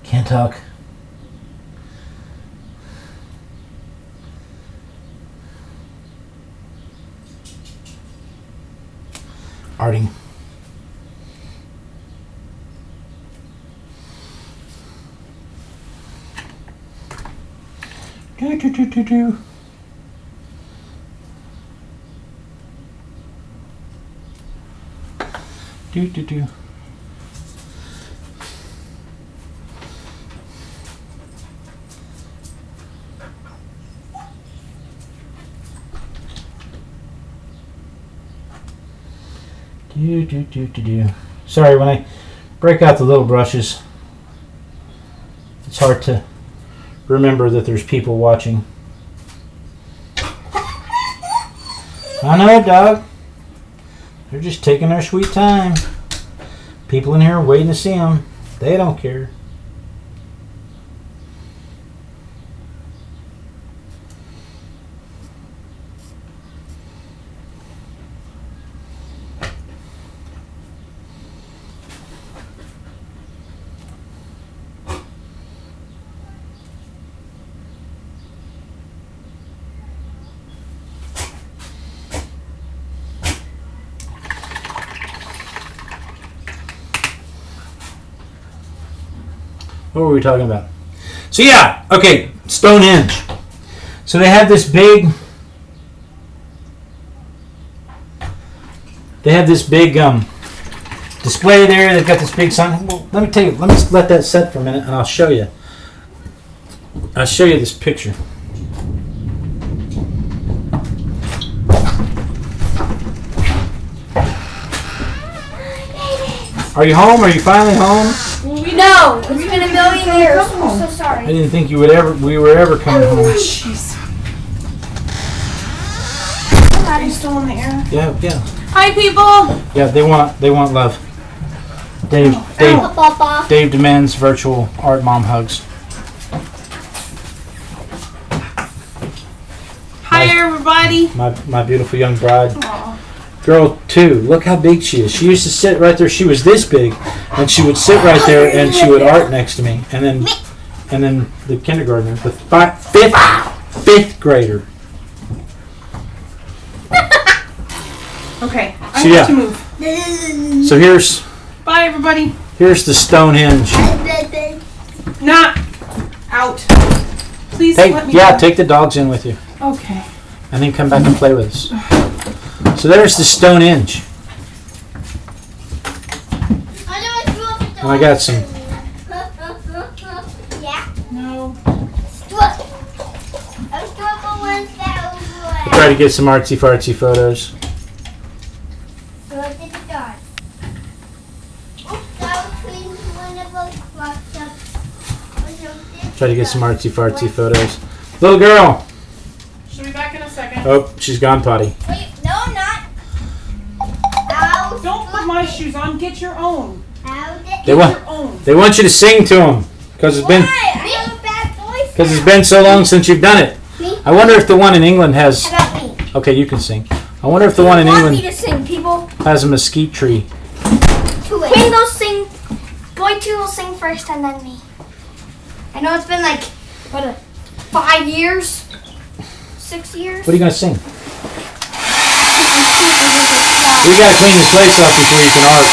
Can't talk. Arting. Do do do do do. Do do do. Do. Sorry, when I break out the little brushes, it's hard to remember that there's people watching. I know, dog. They're just taking their sweet time. People in here waiting to see them. They don't care. What were we talking about? So yeah, okay, Stonehenge. So they have this big display there. They've got this big sign. Well, let me tell you. Let me let that set for a minute, and I'll show you. I'll show you this picture. Are you home? Are you finally home? No, it's been a million years. I'm so sorry. I didn't think we were ever coming home. Jeez. Are you still in the air? Yeah. Hi, people. Yeah, they want love. Dave demands virtual art mom hugs. Hi, everybody. My beautiful young bride. Aww. Girl 2, look how big she is. She used to sit right there. She was this big, and she would sit right there, and she would art next to me. And then the kindergartner, the fifth grader. Okay, I have to move. So here's. Bye, everybody. Here's the Stonehenge. Not out. Please let me. Yeah, take the dogs in with you. Okay. And then come back and play with us. So there's the Stonehenge. And I got some. No. We'll try to get some artsy fartsy photos. Try to get some artsy fartsy photos. Little girl. She'll be back in a second. Oh, she's gone potty. Wait, no, I'm not. Don't put my shoes on. Get your own. They want you to sing to them because it's been so long since you've done it. I wonder if the one in England has. How about me? Okay, you can sing. I wonder if the one in England Want me to sing, people? has a mesquite tree. Queen will sing. Boy 2 will sing first, and then me. I know it's been like 5 years, 6 years. What are you gonna sing? We gotta clean this place up before you can art.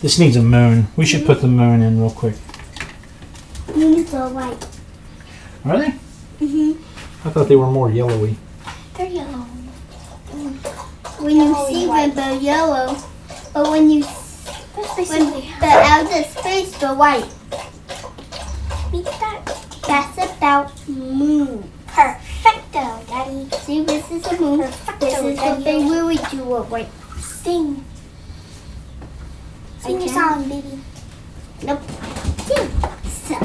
This needs a moon. We should put the moon in real quick. Moons are white. Are they? Mhm. I thought they were more yellowy. They're yellow. When you see them, they're yellow, but when you the outer space, they're white. That's about moon. Perfecto, Daddy. See, this is a moon. This is what they really do it right. Sing. Sing your song, baby. Nope. Sing. So,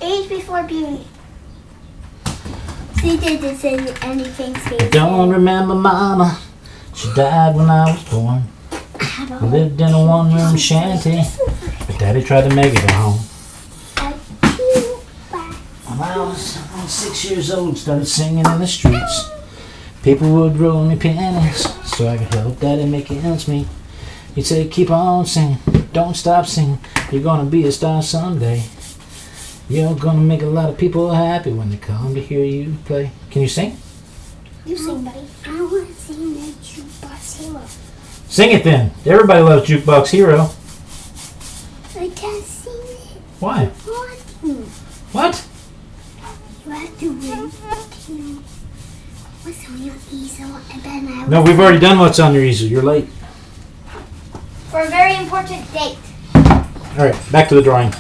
age before beauty. See, they didn't say anything. Don't remember Mama. She died when I was born. We lived in a one-room shanty, but Daddy tried to make it at home. When I was 6 years old, started singing in the streets. People would roll me pennies so I could help Daddy make ends meet. He'd say, keep on singing, don't stop singing. You're gonna be a star someday. You're gonna make a lot of people happy when they come to hear you play. Can you sing? You sing, buddy. I want to sing the Jukebox Hero. Sing it then. Everybody loves Jukebox Hero. I can't sing it. Why? What? You have to win. What's on your easel? And then I No, we've already done what's on your easel. You're late. For a very important date. All right, back to the drawing.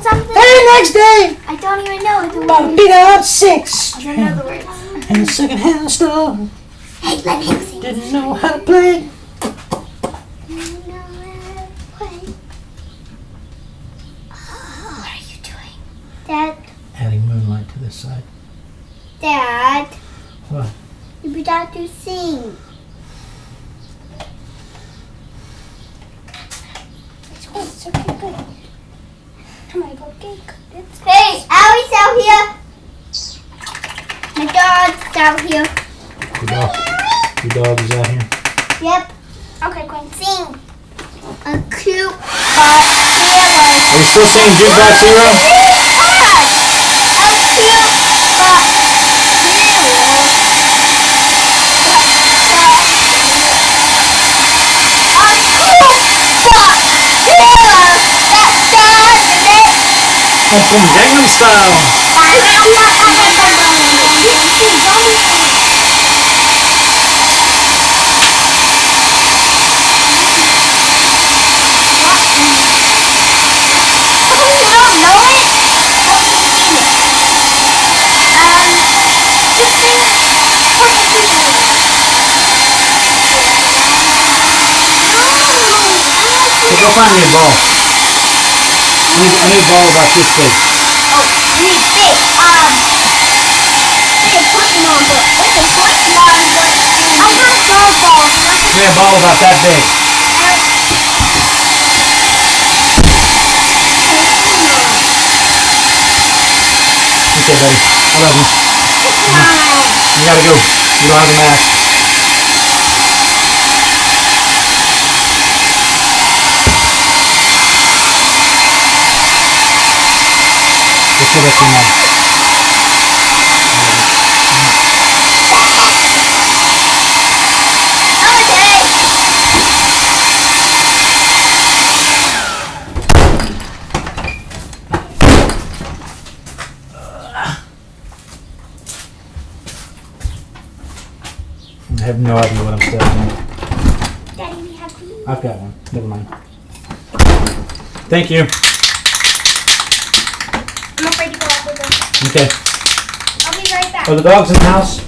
Something. Very next day. I don't even know the About words. beat out 6. I don't know the words. In the second-hand store. Hey, let him sing. Didn't know how to play. What are you doing? Dad. Adding moonlight to this side. Dad. What? You forgot to sing. It's good. It's okay. Good. Come on, go get it. Hey, Allie's out here. My dog's out here. Your dog is out here. Yep. Okay, Quinn, sing. A cute but hero. Are you still saying Jukebox Hero? A cute but That's from Gangnam Style. So go find me a ball. I need a ball about this big. Give me a ball about that big. Okay, buddy. I love you. You gotta go. You don't have a mask. Let's go back to your mom. I have no idea what I'm studying. Daddy, we have to. I've got one. Never mind. Thank you. I'm afraid to go out with them. Okay. I'll be right back. Are the dogs in the house?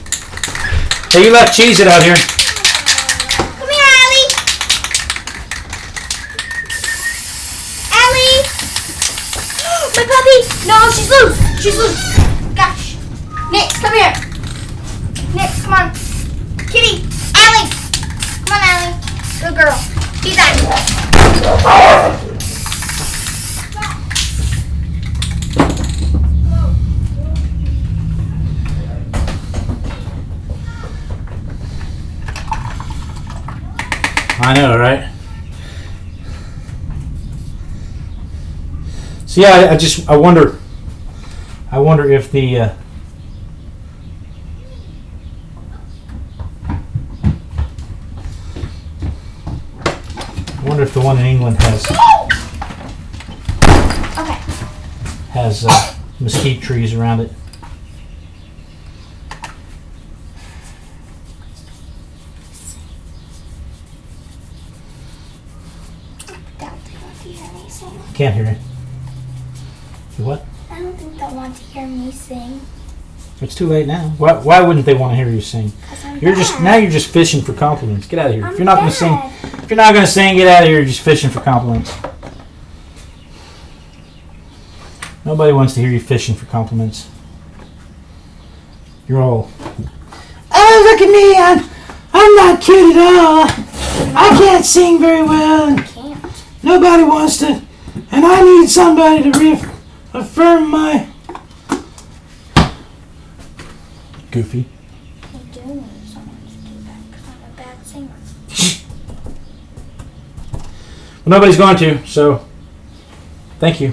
Hey, you left Cheez-It out here. Come here, Allie. Allie. My puppy. No, she's loose. She's loose. Gosh. Nick, come here. Nick, come on. Kitty. Allie. Come on, Allie. Good girl. Be back. I know, right? So yeah, I wonder if the I wonder if the one in England has mesquite trees around it. Can't hear it. You what? I don't think they'll want to hear me sing. It's too late now. Why wouldn't they want to hear you sing? You're just fishing for compliments. Get out of here. If you're not going to sing, get out of here. You're just fishing for compliments. Nobody wants to hear you fishing for compliments. You're all, oh, look at me. I'm not cute at all. I can't sing very well. Nobody wants to, and I need somebody to reaffirm my goofy. I do need someone to do that because I'm a bad singer. Well, nobody's going to, so thank you.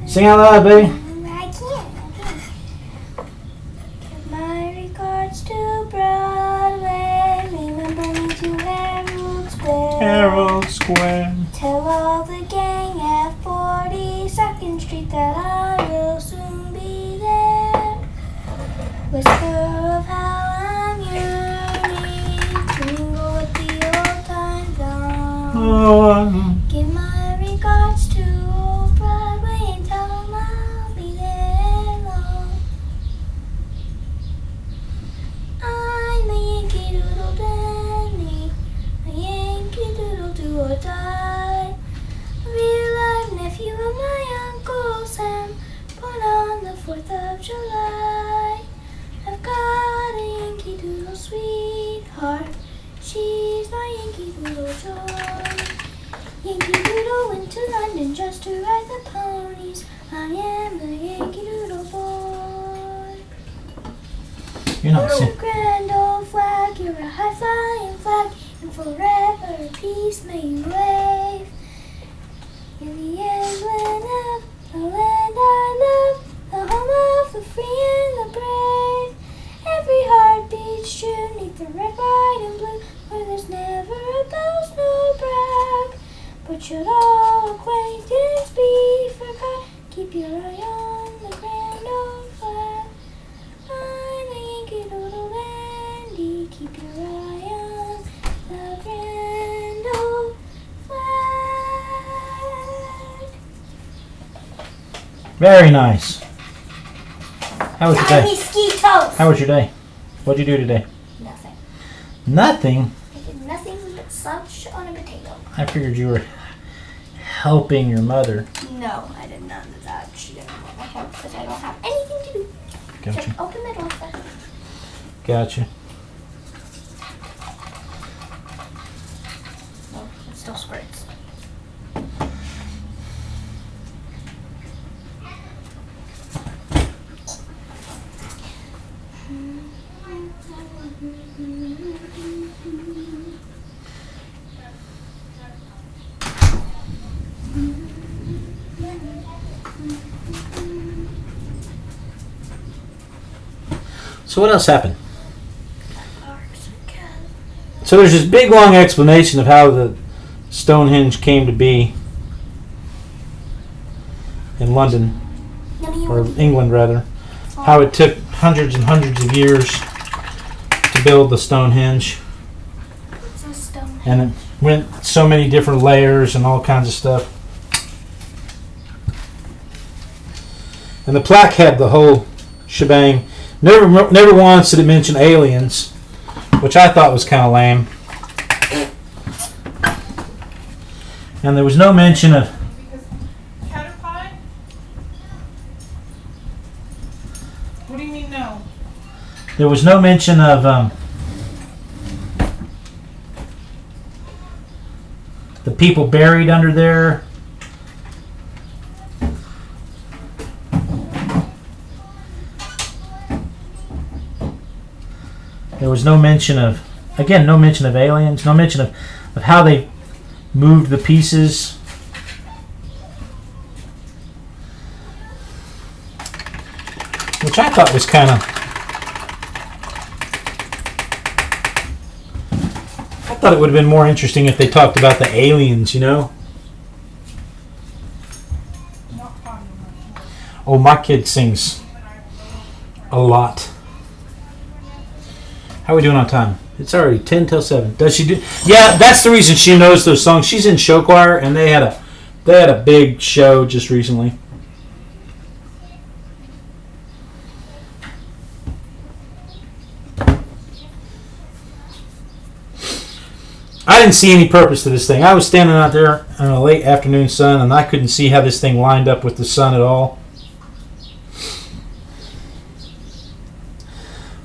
Sing out loud, baby. I can't. Give my regards to Broadway. Remember me to Herald Square. Herald Square. Tell all the gang at 42nd Street that I will soon be there. Whisper of how I'm yearning to mingle with the old times on. Oh, Give my regards to old Broadway and tell 'em I'll be there long. I'm a Yankee Doodle Dandy, a Yankee Doodle do or die. Real life nephew of my Uncle Sam, born on the 4th of July. I've got a Yankee Doodle sweetheart, she's my Yankee Doodle joy. Yankee Doodle went to London just to ride the ponies. I am the Yankee Doodle boy. you're not You're a singing. grand old flag, you're a high-flying flag, and forever peace may you wave. You're the emblem of the land I love, the home of the free and the brave. Every heart beats true 'neath the red, white, and blue, where there's never a boast nor brag. But should all acquaintance be forgot, keep your eye on the grand old flag. I'm a Yankee Doodle Dandy, keep your eye on the grand old flag. Very nice. How was your Tiny day? mosquitoes! How was your day? What'd you do today? Nothing. Nothing. I did nothing but such on a potato. I figured you were helping your mother. No, I did none of that. She didn't want my help because I don't have anything to do. Gotcha. Except open the door for her. Gotcha. No, it still squirts. So what else happened? So there's this big long explanation of how the Stonehenge came to be in London, or England rather. How it took hundreds and hundreds of years to build the Stonehenge, It's a stone. and it went so many different layers and all kinds of stuff. And the plaque had the whole shebang. Never once did it mention aliens, which I thought was kind of lame. And there was no mention of Caterpie? What do you mean no? there was no mention of the people buried under there. There was no mention of, again, no mention of aliens, no mention of how they moved the pieces. Which I thought was kind of, I thought it would have been more interesting if they talked about the aliens, you know? Not fun. Oh, my kid sings a lot. How are we doing on time? It's already 10 till 7. Does she do? Yeah, that's the reason she knows those songs. She's in show choir, and they had a big show just recently. I didn't see any purpose to this thing. I was standing out there in a late afternoon sun, and I couldn't see how this thing lined up with the sun at all.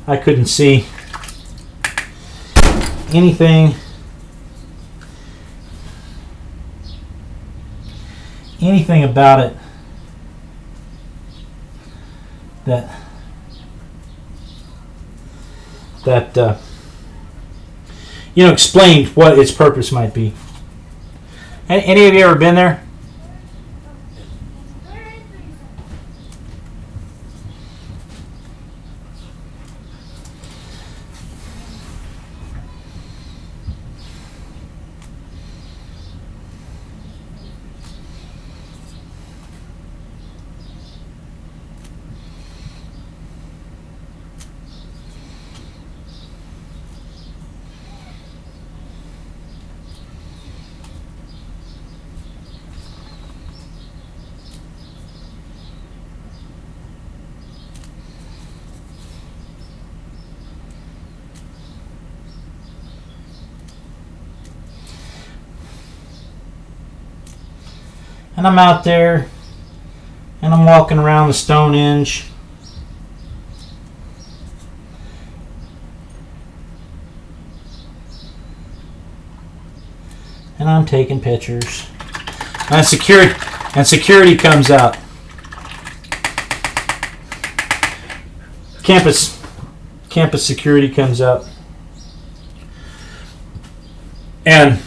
I couldn't see anything about it that explained what its purpose might be. Any of you ever been there? And I'm out there and I'm walking around the Stonehenge. And I'm taking pictures. And security comes out. Campus security comes out. And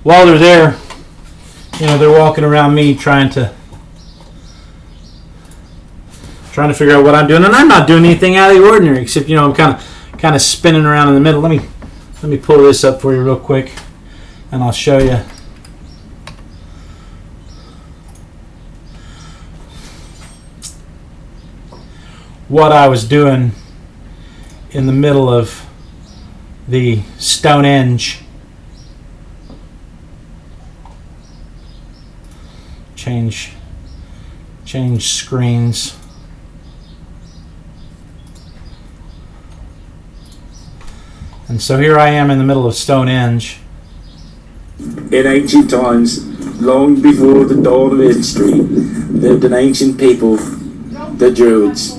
while they're there, they're walking around me trying to figure out what I'm doing, and I'm not doing anything out of the ordinary except I'm kind of spinning around in the middle. Let me pull this up for you real quick, and I'll show you. What I was doing in the middle of the Stonehenge. Change screens. And so here I am in the middle of Stonehenge. In ancient times, long before the dawn of history, lived an ancient people, the Druids.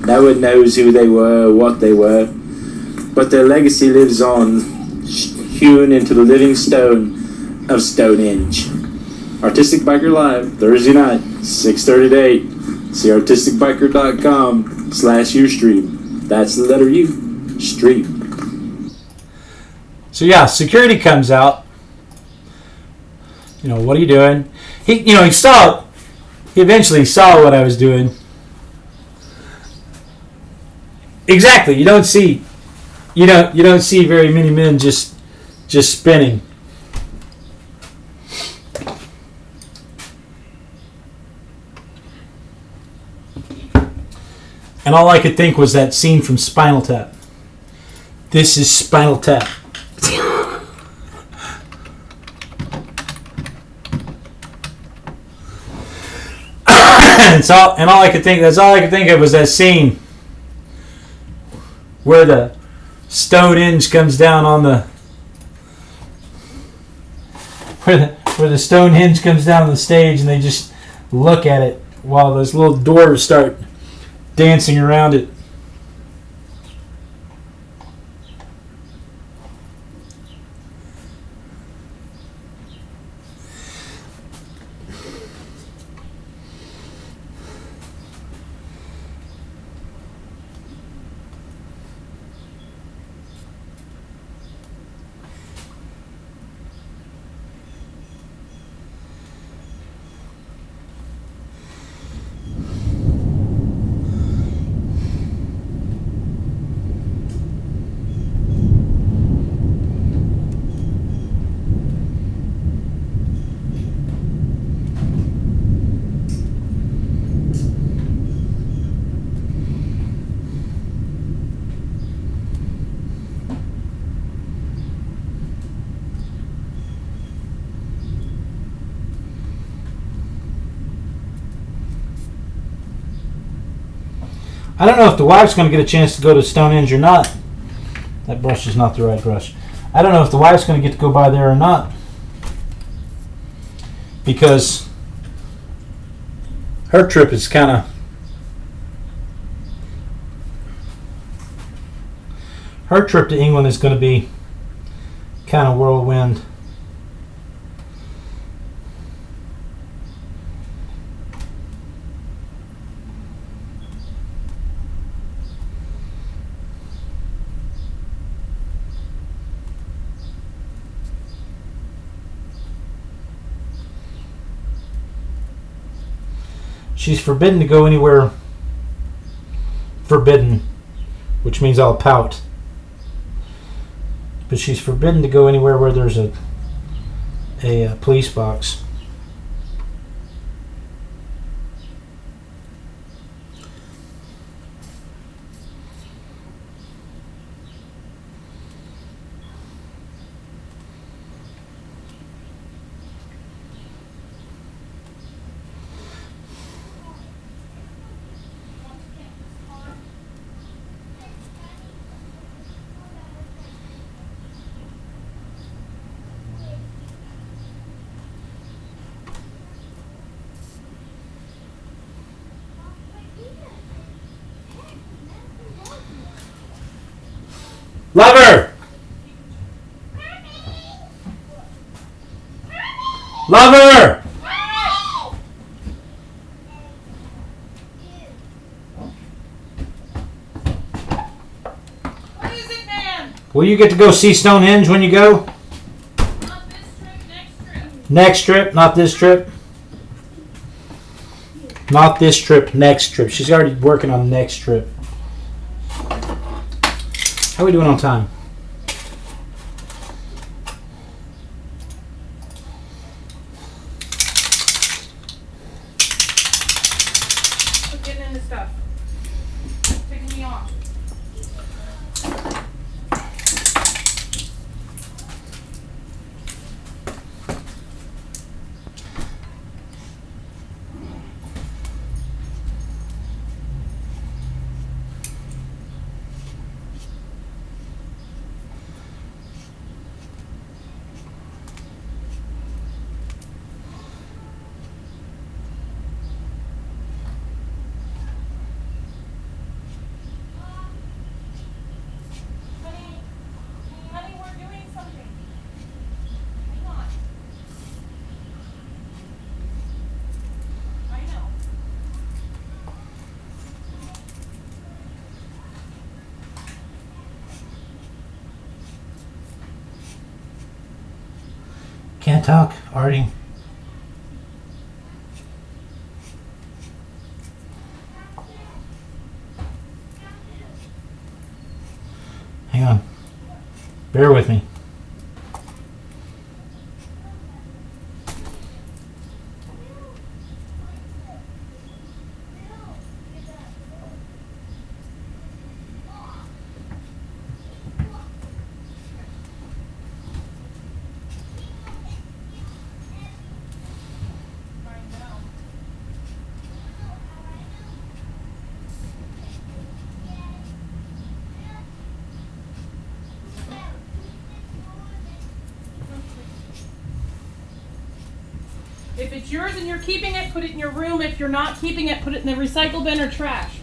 No one knows who they were or what they were, but their legacy lives on, hewn into the living stone of Stonehenge. Artistic Biker Live, Thursday night, 6:30 to 8. See artisticbiker.com/Ustream. That's the letter U, stream. So yeah, security comes out. What are you doing? He eventually saw what I was doing. Exactly. You don't see very many men just spinning. And all I could think was that scene from Spinal Tap. This is Spinal Tap. That's all I could think of was that scene where the Stonehenge comes down on the where the Stonehenge comes down on the stage, and they just look at it while those little dwarves start dancing around it. I don't know if the wife's going to get a chance to go to Stonehenge or not. That brush is not the right brush. I don't know if the wife's going to get to go by there or not. Because her trip is kind of... Her trip to England is going to be kind of whirlwind. She's forbidden to go anywhere forbidden, which means I'll pout. But she's forbidden to go anywhere where there's a police box. Love her! What is it, man? Will you get to go see Stonehenge when you go? Not this trip, next trip. Next trip, not this trip. Not this trip, next trip. She's already working on the next trip. How are we doing on time? Quit getting into stuff. Taking me off. Honey, we're doing something. Hang on. I know. Can't talk, Artie. Hang on. Bear with me. If it's yours and you're keeping it, put it in your room. If you're not keeping it, put it in the recycle bin or trash.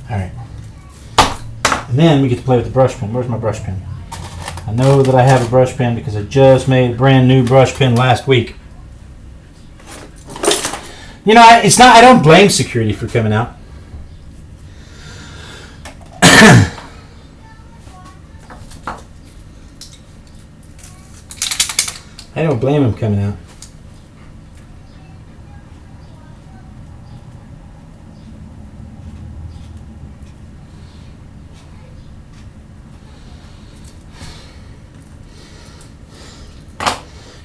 All right. And then we get to play with the brush pen. Where's my brush pen? I know that I have a brush pen because I just made a brand new brush pen last week. You know, it's not. I don't blame security for coming out. I don't blame him coming out.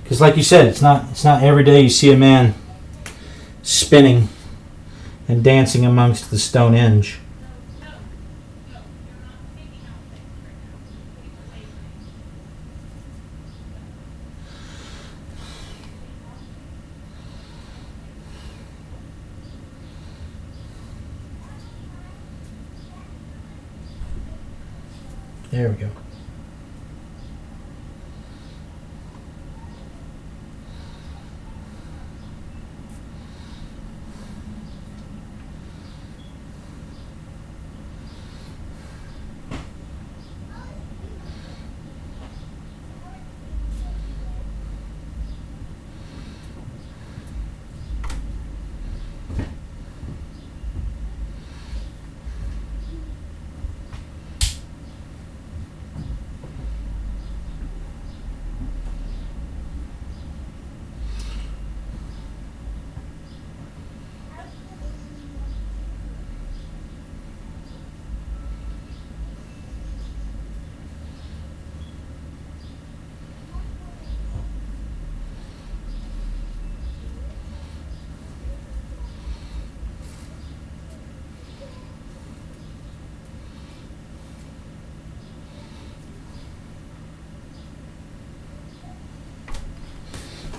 Because like you said, it's not every day you see a man spinning and dancing amongst the Stonehenge. There we go.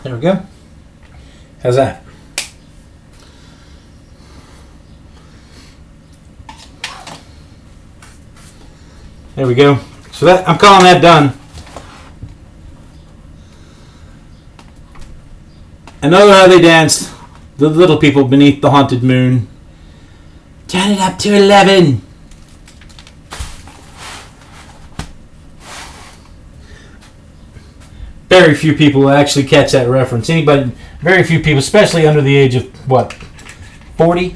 There we go. How's that? There we go. So that I'm calling that done. I know how they danced. The little people beneath the haunted moon. Turn it up to 11. Very few people will actually catch that reference. Anybody, very few people, especially under the age of, what, 40?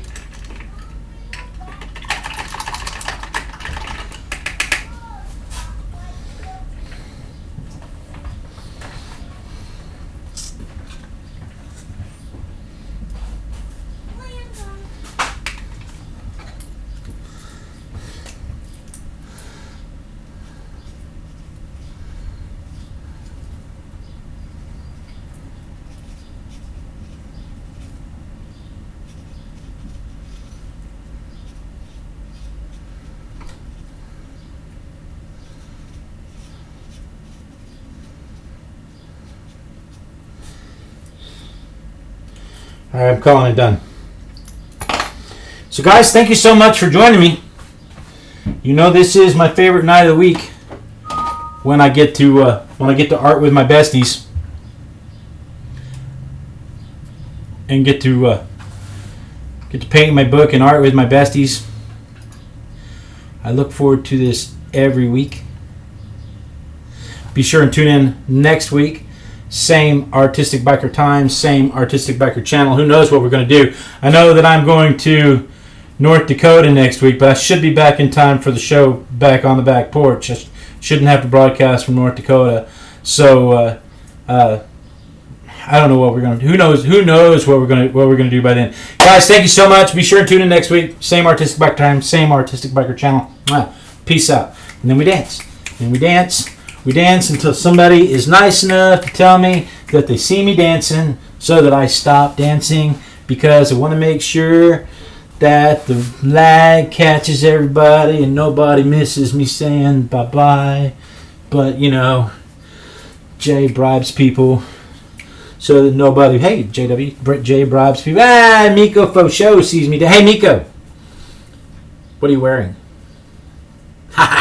All right, I'm calling it done. So, guys, thank you so much for joining me. You know, this is my favorite night of the week when I get to art with my besties and get to paint my book and art with my besties. I look forward to this every week. Be sure and tune in next week. Same Artistic Biker time, same Artistic Biker channel. Who knows what we're going to do? I know that I'm going to North Dakota next week, but I should be back in time for the show back on the back porch. I shouldn't have to broadcast from North Dakota. So I don't know what we're going to do. Who knows what we're going to do by then. Guys, thank you so much. Be sure to tune in next week. Same Artistic Biker time, same Artistic Biker channel. Peace out. And then we dance. And we dance. We dance until somebody is nice enough to tell me that they see me dancing so that I stop dancing, because I want to make sure that the lag catches everybody and nobody misses me saying bye-bye. But, you know, Jay bribes people so that nobody... Hey, Jay bribes people. Miko Faux Show sees me. Hey, Miko. What are you wearing? Ha ha.